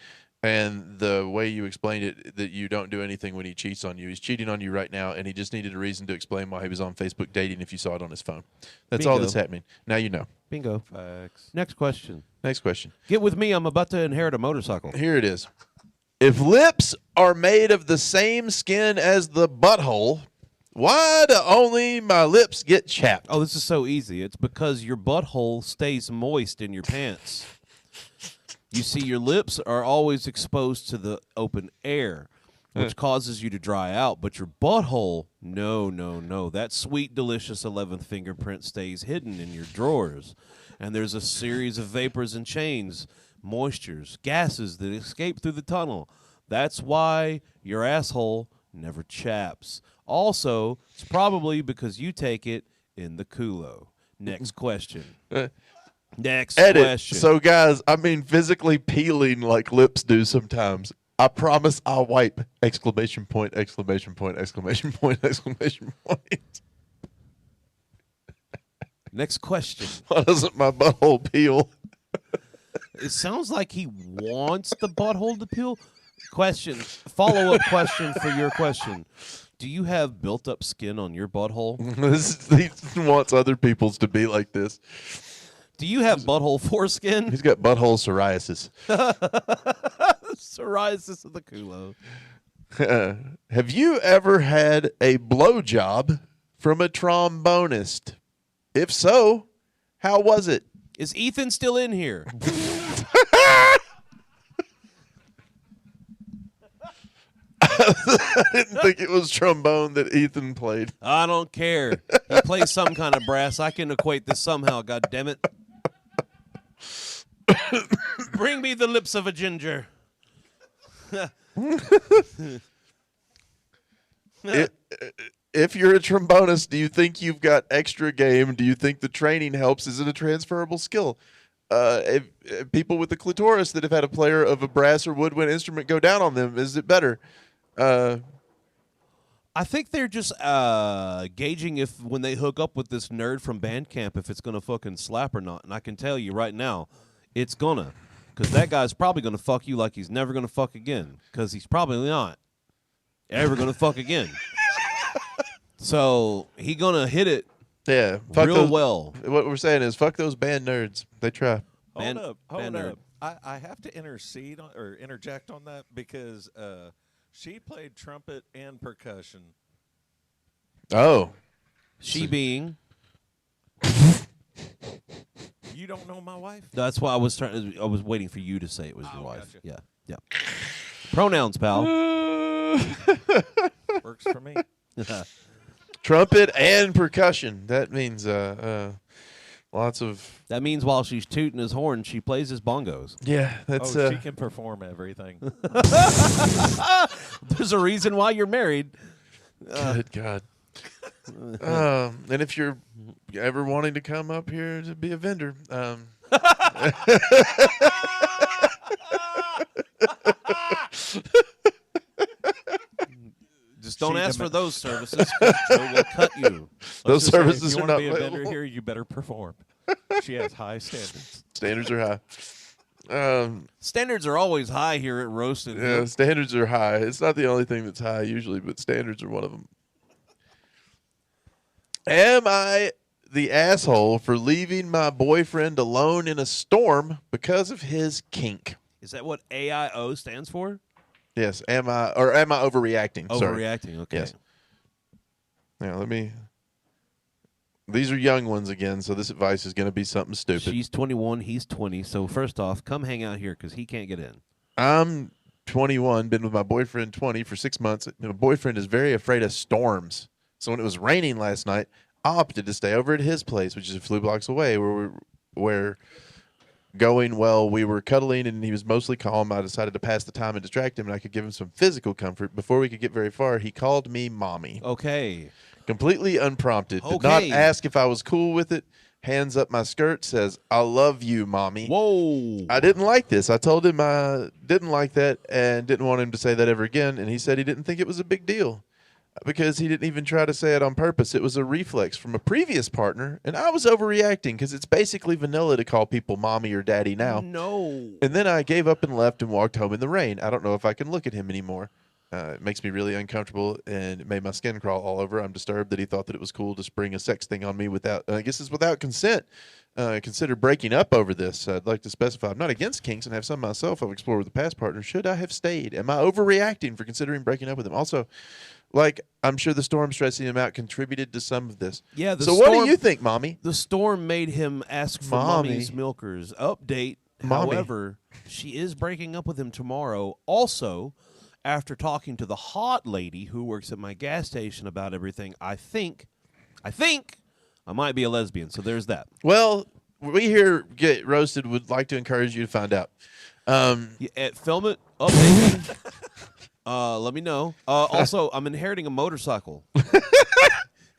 And the way you explained it, that you don't do anything when he cheats on you. He's cheating on you right now, and he just needed a reason to explain why he was on Facebook dating if you saw it on his phone. That's all Bingo. that's happening. Now you know. Bingo. Facts. Next question. Next question. Get with me. I'm about to inherit a motorcycle. Here it is. If lips are made of the same skin as the butthole, why do only my lips get chapped? Oh, this is so easy. It's because your butthole stays moist in your pants. You see, your lips are always exposed to the open air, which causes you to dry out. But your butthole, no. That sweet, delicious 11th fingerprint stays hidden in your drawers. And there's a series of vapors and chains, moistures, gases that escape through the tunnel. That's why your asshole never chaps. Also, it's probably because you take it in the culo. Next question. Next Edit. question. So, guys, I mean physically peeling like lips do sometimes. I promise I'll wipe! Exclamation point, exclamation point, exclamation point, exclamation point. Next question. Why doesn't my butthole peel? It sounds like he wants the butthole to peel. Question. Follow-up question for your question. Do you have built-up skin on your butthole? He wants other people's to be like this. Do you have butthole foreskin? He's got butthole psoriasis. Psoriasis of the culo. Have you ever had a blowjob from a trombonist? If so, how was it? Is Ethan still in here? I didn't think it was trombone that Ethan played. I don't care. He plays some kind of brass. I can equate this somehow, God damn it. Bring me the lips of a ginger. If you're a trombonist, do you think you've got extra game? Do you think the training helps? Is it a transferable skill? If people with the clitoris that have had a player of a brass or woodwind instrument go down on them, is it better? I think they're just gauging if when they hook up with this nerd from Bandcamp, if it's going to fucking slap or not. And I can tell you right now, it's gonna. Because that guy's probably going to fuck you like he's never going to fuck again. Because he's probably not ever going to fuck again. So he going to hit it real well. What we're saying is fuck those band nerds. They try. Hold up. I have to interject on that because she played trumpet and percussion. Oh. She being... You don't know my wife? That's why I was waiting for you to say it was your wife. Gotcha. Yeah. Pronouns, pal. Works for me. Trumpet and percussion. That means lots of... That means while she's tooting his horn, she plays his bongos. Yeah, that's... she can perform everything. There's a reason why you're married. Good God. And if you're ever wanting to come up here to be a vendor, just don't ask for those services. 'Cause Joe will cut you. Those services if you are want not to be a vendor available. here, you better perform. She has high standards. Standards are high. Standards are always high here at Roasted. Yeah, standards are high. It's not the only thing that's high usually, but standards are one of them. Am I the asshole for leaving my boyfriend alone in a storm because of his kink? Is that what AIO stands for? Yes. Am I overreacting? Sorry. Overreacting. Okay. Yes. Now these are young ones again, so this advice is going to be something stupid. She's 21. He's 20. So first off, come hang out here because he can't get in. I'm 21, been with my boyfriend 20 for 6 months. My boyfriend is very afraid of storms. So when it was raining last night, I opted to stay over at his place, which is a few blocks away, where going well, we were cuddling and he was mostly calm. I decided to pass the time and distract him, and I could give him some physical comfort. Before we could get very far, he called me mommy. Okay. Completely unprompted. Did Okay. not ask if I was cool with it. Hands up my skirt, says, I love you, mommy. Whoa. I didn't like this. I told him I didn't like that and didn't want him to say that ever again. And he said he didn't think it was a big deal because he didn't even try to say it on purpose. It was a reflex from a previous partner. And I was overreacting because it's basically vanilla to call people mommy or daddy now. No. And then I gave up and left and walked home in the rain. I don't know if I can look at him anymore. It makes me really uncomfortable, and it made my skin crawl all over. I'm disturbed that he thought that it was cool to spring a sex thing on me without, I guess it's without consent. Consider breaking up over this. I'd like to specify I'm not against kinks and have some myself I've explored with a past partner. Should I have stayed? Am I overreacting for considering breaking up with him? Also, I'm sure the storm stressing him out contributed to some of this. Yeah. So what do you think, mommy? The storm made him ask for mommy's milkers. Update. Mommy. However, she is breaking up with him tomorrow. Also, after talking to the hot lady who works at my gas station about everything, I think I might be a lesbian. So there's that. Well, we here Get Roasted would like to encourage you to find out. Film it. Update me. Let me know. Also, I'm inheriting a motorcycle.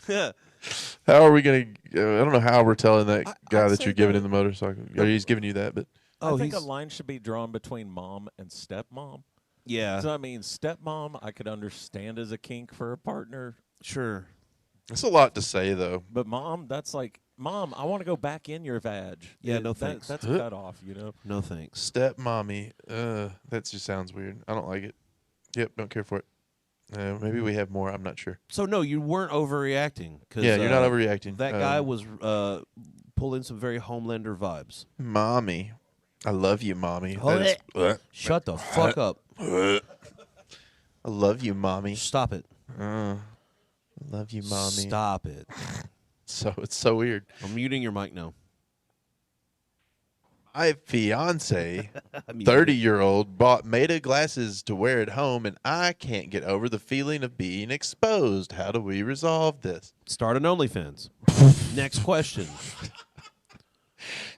How are we going to? I don't know how we're telling that guy that you're giving him the motorcycle. Or he's giving you that, but I think a line should be drawn between mom and stepmom. Yeah. So I mean, stepmom, I could understand as a kink for a partner. Sure. That's a lot to say, though. But mom, that's like, mom, I want to go back in your vag. Yeah, no thanks. That's cut off, you know. No thanks. Step mommy. That just sounds weird. I don't like it. Yep, don't care for it. Maybe we have more. I'm not sure. So no, you weren't overreacting. Yeah, you're not overreacting. That guy was pulling some very Homelander vibes. Mommy. I love you, mommy. Shut the fuck up. I love you, mommy. Stop it. I love you, mommy. Stop it. So it's so weird. I'm muting your mic now. My fiance, 30-year-old, bought Meta glasses to wear at home, and I can't get over the feeling of being exposed. How do we resolve this? Start an OnlyFans. Next question.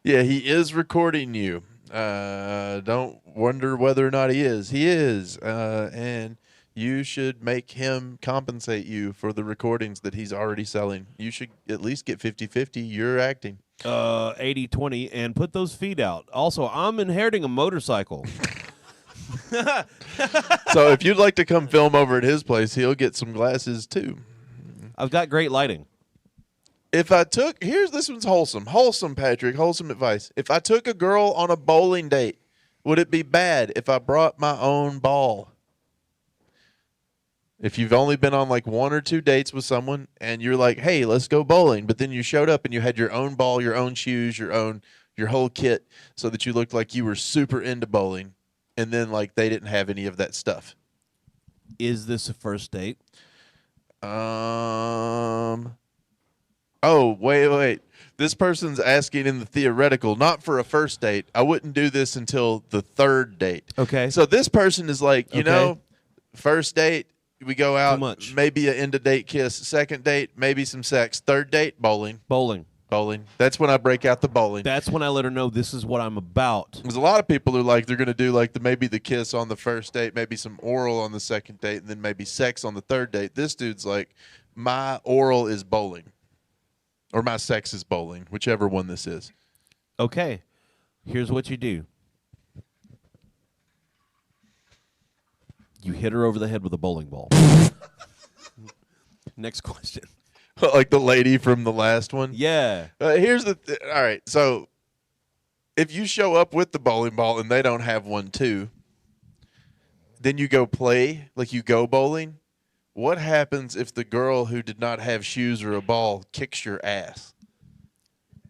Yeah, he is recording you. Don't wonder whether or not he is. He is. And you should make him compensate you for the recordings that he's already selling. You should at least get 50-50. You're acting. 80-20, and put those feet out. Also, I'm inheriting a motorcycle. So if you'd like to come film over at his place, he'll get some glasses too. I've got great lighting. If I took, this one's wholesome, Patrick, wholesome advice. If I took a girl on a bowling date, would it be bad if I brought my own ball? If you've only been on like 1 or 2 dates with someone and you're like, hey, let's go bowling, but then you showed up and you had your own ball, your own shoes, your whole kit so that you looked like you were super into bowling, and then like they didn't have any of that stuff. Is this a first date? Oh, wait. This person's asking in the theoretical, not for a first date. I wouldn't do this until the 3rd date. Okay. So this person is like, you know, first date, we go out, maybe an end-of-date kiss. 2nd date, maybe some sex. 3rd date, bowling. Bowling. That's when I break out the bowling. That's when I let her know this is what I'm about. There's a lot of people who like they're going to do like maybe the kiss on the 1st date, maybe some oral on the 2nd date, and then maybe sex on the 3rd date. This dude's like, my oral is bowling, or my sex is bowling, whichever one this is. Okay, here's what you do. You hit her over the head with a bowling ball. Next question. Like the lady from the last one? Yeah. Here's the all right, so if you show up with the bowling ball and they don't have one too, then you go play, like you go bowling. What happens if the girl who did not have shoes or a ball kicks your ass?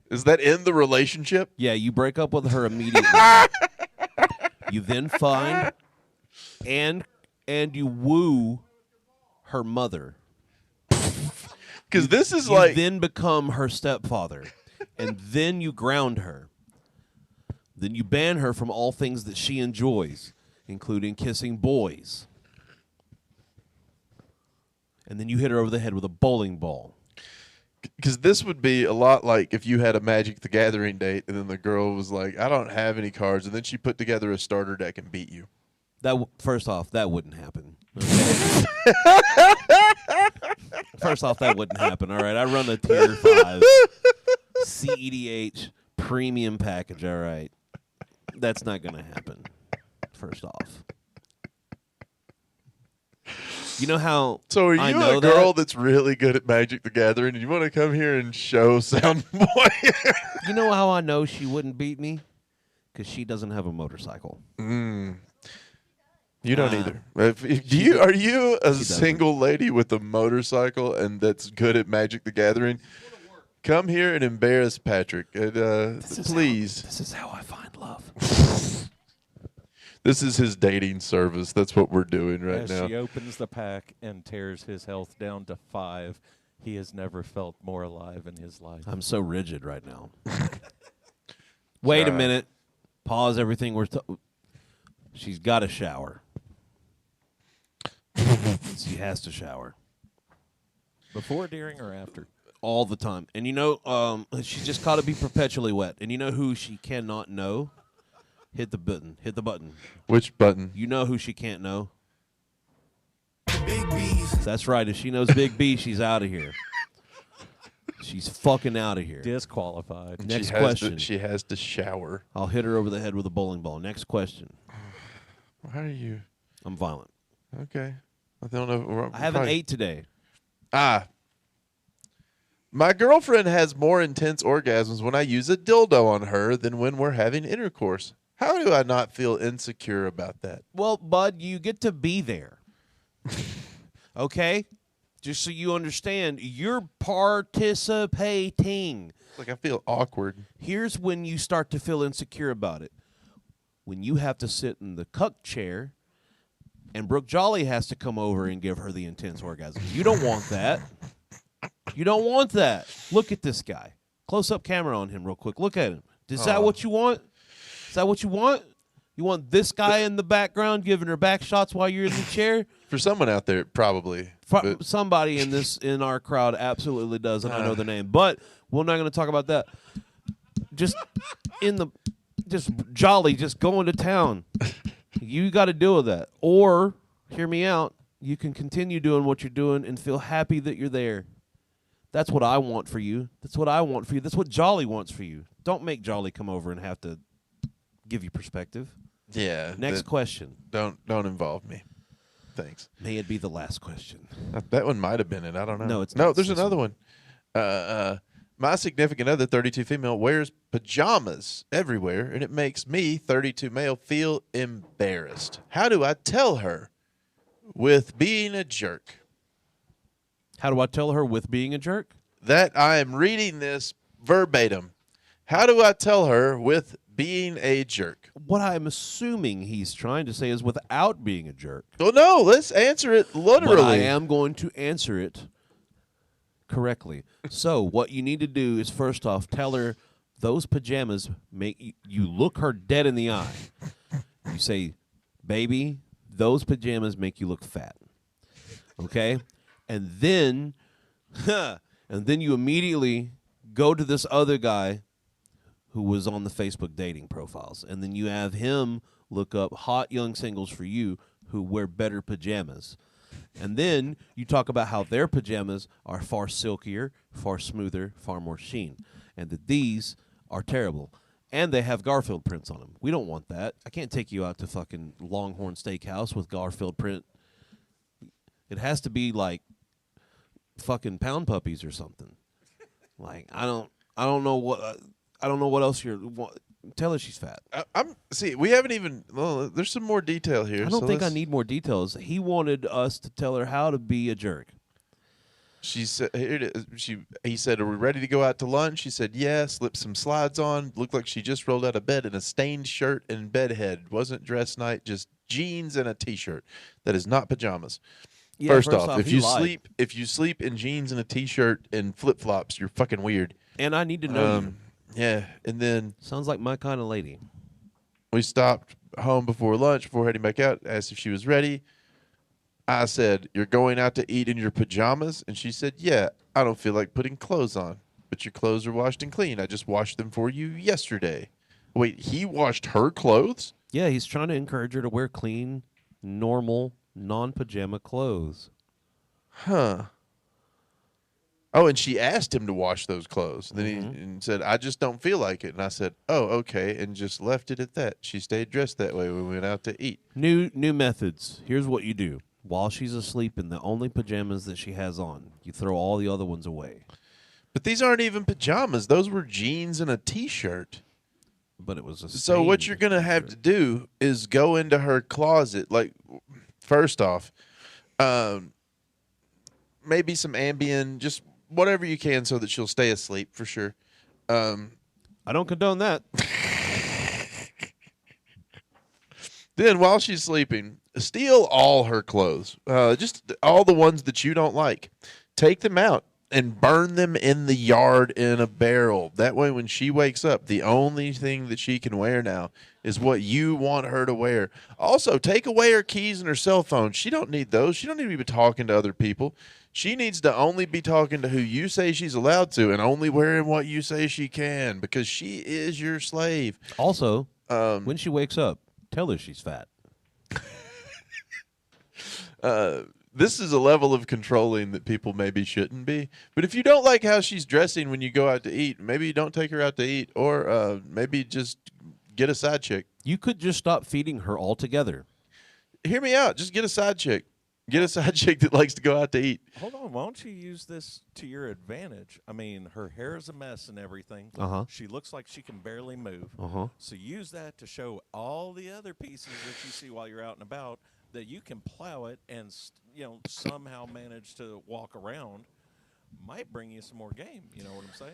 Is that in the relationship? Yeah, you break up with her immediately. You then find and you woo her mother. Because this is you like... then become her stepfather. And then you ground her. Then you ban her from all things that she enjoys, including kissing boys. And then you hit her over the head with a bowling ball. Because this would be a lot like if you had a Magic the Gathering date and then the girl was like, I don't have any cards, and then she put together a starter deck and beat you. First off, that wouldn't happen. Okay? First off, that wouldn't happen. All right, I run a tier 5 CEDH premium package. All right, that's not going to happen. First off, you know how? So are you I know a girl that's really good at Magic the Gathering, and you want to come here and show Soundboy? You know how I know she wouldn't beat me? Because she doesn't have a motorcycle. You don't either. Are you a single lady with a motorcycle and that's good at Magic the Gathering? Come here and embarrass Patrick. Please. This is how I find love. This is his dating service. That's what we're doing right now. As she opens the pack and tears his health down to 5, he has never felt more alive in his life. I'm so rigid right now. Wait a minute. Pause everything. She's got to shower. She has to shower. Before, during, or after? All the time. And you know, she's just got to be perpetually wet. And you know who she cannot know? Hit the button. Hit the button. Which button? You know who she can't know? Big B's. That's right. If she knows Big B, she's out of here. She's fucking out of here. Disqualified. Next question. She has to shower. I'll hit her over the head with a bowling ball. Next question. How are you? I'm violent. Okay. I don't know. I haven't ate today. My girlfriend has more intense orgasms when I use a dildo on her than when we're having intercourse. How do I not feel insecure about that? Well, bud, you get to be there. Okay? Just so you understand, you're participating. Like, I feel awkward. Here's when you start to feel insecure about it. When you have to sit in the cuck chair and Brook Jolley has to come over and give her the intense orgasm. You don't want that. You don't want that. Look at this guy. Close-up camera on him real quick. Look at him. Is that what you want? Is that what you want? You want this guy in the background giving her back shots while you're in the chair? For someone out there, probably. Somebody in our crowd absolutely does, and I know the name. But we're not going to talk about that. Just Jolly, just going to town. You got to deal with that. Or, hear me out, you can continue doing what you're doing and feel happy that you're there. That's what I want for you. That's what I want for you. That's what Jolly wants for you. Don't make Jolly come over and have to give you perspective. Yeah. Next question. Don't involve me. Thanks. May it be the last question. That one might have been it. I don't know. No, it's not. No, there's another one. My significant other, 32 female, wears pajamas everywhere, and it makes me, 32 male, feel embarrassed. How do I tell her with being a jerk? How do I tell her with being a jerk? That I am reading this verbatim. How do I tell her with being a jerk? What I'm assuming he's trying to say is without being a jerk. Well, no, let's answer it literally. But I am going to answer it correctly. So what you need to do is, first off, tell her those pajamas make you look her dead in the eye. You say, baby, those pajamas make you look fat. Okay? And then you immediately go to this other guy who was on the Facebook dating profiles. And then you have him look up hot young singles for you who wear better pajamas. And then you talk about how their pajamas are far silkier, far smoother, far more sheen, and that these are terrible. And they have Garfield prints on them. We don't want that. I can't take you out to fucking Longhorn Steakhouse with Garfield print. It has to be like fucking Pound Puppies or something. Like I don't know what else tell her she's fat. We haven't even. Well, there's some more detail here. I don't think I need more details. He wanted us to tell her how to be a jerk. She said, he said, "Are we ready to go out to lunch?" She said, "Yeah." Slipped some slides on. Looked like she just rolled out of bed in a stained shirt and bedhead. Wasn't dress night, just jeans and a t-shirt. That is not pajamas. Yeah, first off, if you sleep in jeans and a t-shirt and flip-flops, you're fucking weird. And I need to know you. Yeah, and then sounds like my kind of lady. We stopped home before lunch, before heading back out. Asked if she was ready. I said, "You're going out to eat in your pajamas?" And she said, "Yeah, I don't feel like putting clothes on. But your clothes are washed and clean. I just washed them for you yesterday." Wait, he washed her clothes? Yeah, he's trying to encourage her to wear clean, normal, non-pajama clothes. Huh. Oh, and she asked him to wash those clothes. Then he said, "I just don't feel like it." And I said, "Oh, okay," and just left it at that. She stayed dressed that way when we went out to eat. New methods. Here's what you do. While she's asleep in the only pajamas that she has on, you throw all the other ones away. But these aren't even pajamas. Those were jeans and a T-shirt. But it was a So what you're going to have to do is go into her closet. Like, first off, maybe some Ambien, just whatever you can so that she'll stay asleep for sure. I don't condone that. Then while she's sleeping, steal all her clothes, just all the ones that you don't like. Take them out and burn them in the yard in a barrel. That way when she wakes up, the only thing that she can wear now is what you want her to wear. Also, take away her keys and her cell phone. She don't need those. She don't need to be talking to other people. She needs to only be talking to who you say she's allowed to and only wearing what you say she can because she is your slave. Also, when she wakes up, tell her she's fat. This is a level of controlling that people maybe shouldn't be. But if you don't like how she's dressing when you go out to eat, maybe you don't take her out to eat, or maybe just get a side chick. You could just stop feeding her altogether. Hear me out. Just get a side chick. Get a side chick that likes to go out to eat. Hold on. Why don't you use this to your advantage? I mean, her hair is a mess and everything. She looks like she can barely move. So use that to show all the other pieces that you see while you're out and about that you can plow it and somehow manage to walk around. Might bring you some more game. You know what I'm saying?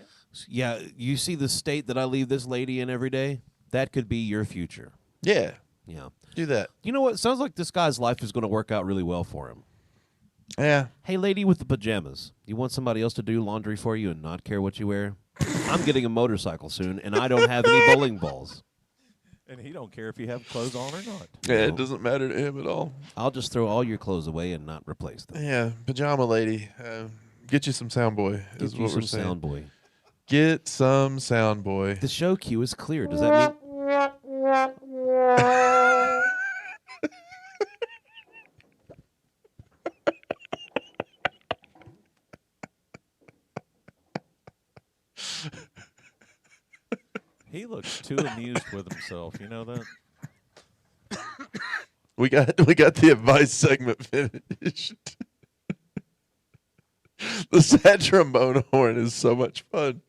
Yeah. You see the state that I leave this lady in every day? That could be your future. Yeah. Yeah. Do that. You know what? Sounds like this guy's life is going to work out really well for him. Yeah. Hey, lady with the pajamas, you want somebody else to do laundry for you and not care what you wear? I'm getting a motorcycle soon, and I don't have any bowling balls. And he don't care if you have clothes on or not. Yeah, it doesn't matter to him at all. I'll just throw all your clothes away and not replace them. Yeah, pajama lady. Get you some Soundboy is what we're saying. Soundboy. Get some Soundboy. The show cue is clear. Does that mean... He looks too amused with himself. You know that? We got the advice segment finished. The sad trombone horn is so much fun.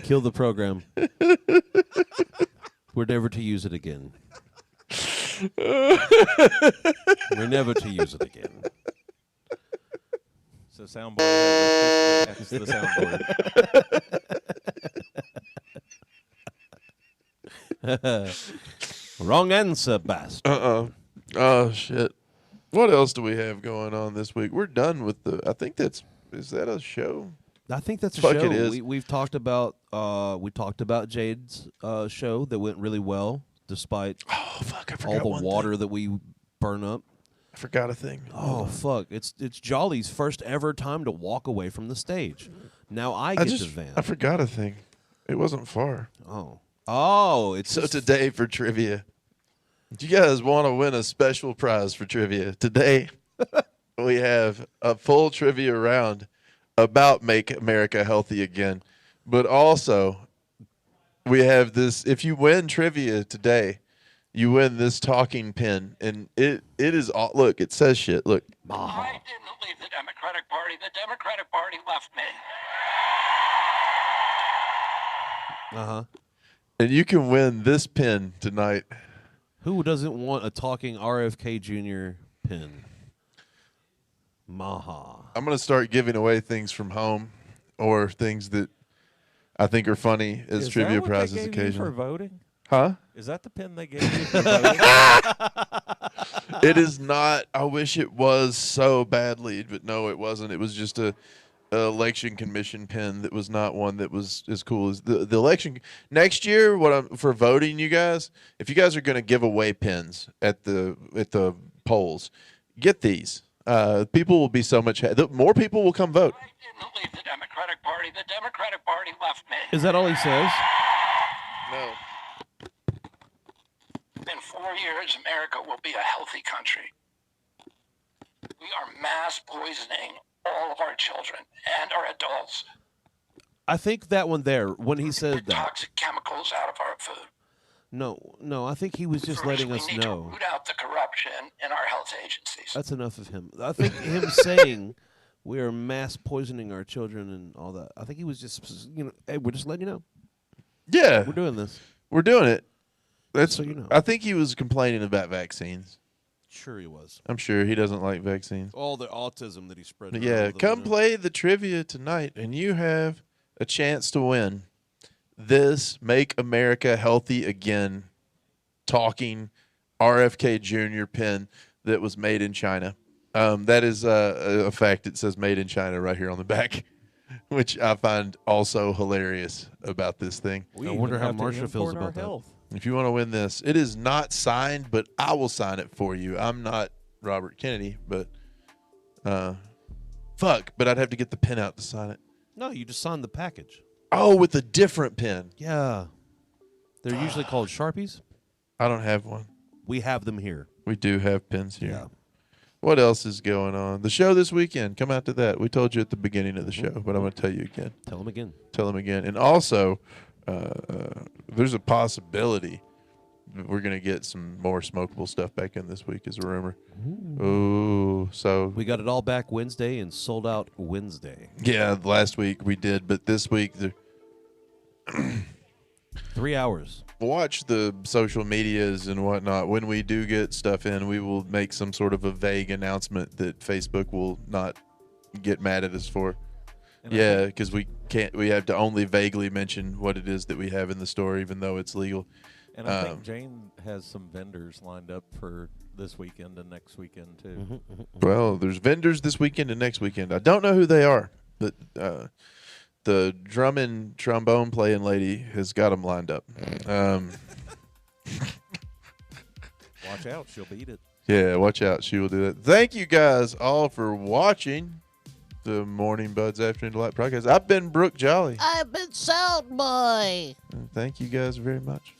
Kill the program. We're never to use it again. We're never to use it again. So Soundboy has the soundboard. Wrong answer, bastard. Oh, shit. What else do we have going on this week? We're done with is that a show? I think that's a Fuck show. it is. We've talked about Jade's show that went really well, despite I forgot all the water that we burn up. I forgot a thing. Oh fuck! It's Jolly's first ever time to walk away from the stage. Now I get to vamp. I forgot a thing. It wasn't far. Oh! It's so today for trivia. Do you guys want to win a special prize for trivia? Today, we have a full trivia round about Make America Healthy Again. But also, we have this. If you win trivia today, you win this talking pin. And it is, look, it says shit. Look. I didn't leave the Democratic Party. The Democratic Party left me. Uh-huh. And you can win this pin tonight. Who doesn't want a talking RFK Jr. pin? Maha. I'm going to start giving away things from home or things that I think are funny as Is trivia that what prizes they gave you occasionally. for voting? Huh? Is that the pin they gave you for voting? It is not. I wish it was so badly, but no, it wasn't. It was just a election commission pin that was not one that was as cool as the election. Next year, for voting, you guys, if you guys are going to give away pins at the polls, get these. People will be so much. More people will come vote. I didn't leave the Democratic Party. The Democratic Party left me. Is that all he says? No. In 4 years, America will be a healthy country. We are mass poisoning all of our children and our adults. I think that one there, when he said that. Toxic chemicals out of our food. No, I think he was just First, letting we us need know. to root out the corruption in our health agencies. That's enough of him. I think him saying we are mass poisoning our children and all that. I think he was just, hey, we're just letting you know. Yeah, We're doing this. we're doing it. That's So you know. I think he was complaining about vaccines. Sure he was. I'm sure he doesn't like vaccines. All the autism that he spread. But around yeah, with it, come play the trivia tonight, and you have a chance to win this Make America Healthy Again talking RFK Jr. pin that was made in China. That is a fact. It says made in China right here on the back, which I find also hilarious about this thing. I wonder how Marsha feels about that. Health. If you want to win this, it is not signed, but I will sign it for you. I'm not Robert Kennedy, but but I'd have to get the pen out to sign it. No, you just signed the package. Oh, with a different pen. Yeah. They're usually called Sharpies. I don't have one. We have them here. We do have pens here. Yeah. What else is going on? The show this weekend. Come out to that. We told you at the beginning of the show, but I'm going to tell you again. Tell them again. Tell them again. And also, there's a possibility that we're going to get some more smokable stuff back in this week, is a rumor. Ooh, so We got it all back Wednesday and sold out Wednesday. yeah, last week we did, but this week 3 hours. watch the social medias and whatnot. When we do get stuff in, we will make some sort of a vague announcement that Facebook will not get mad at us for. And Yeah, because we have to only vaguely mention what it is that we have in the store, even though it's legal. And I think Jane has some vendors lined up for this weekend and next weekend too. Well, there's vendors this weekend and next weekend. I don't know who they are, but the drum and trombone playing lady has got them lined up. Watch out, she'll beat it. Yeah, watch out. She will do that. Thank you guys all for watching the Morning Buds Afternoon Delight podcast. I've been Brook Jolley. I've been Soundboy. Thank you guys very much.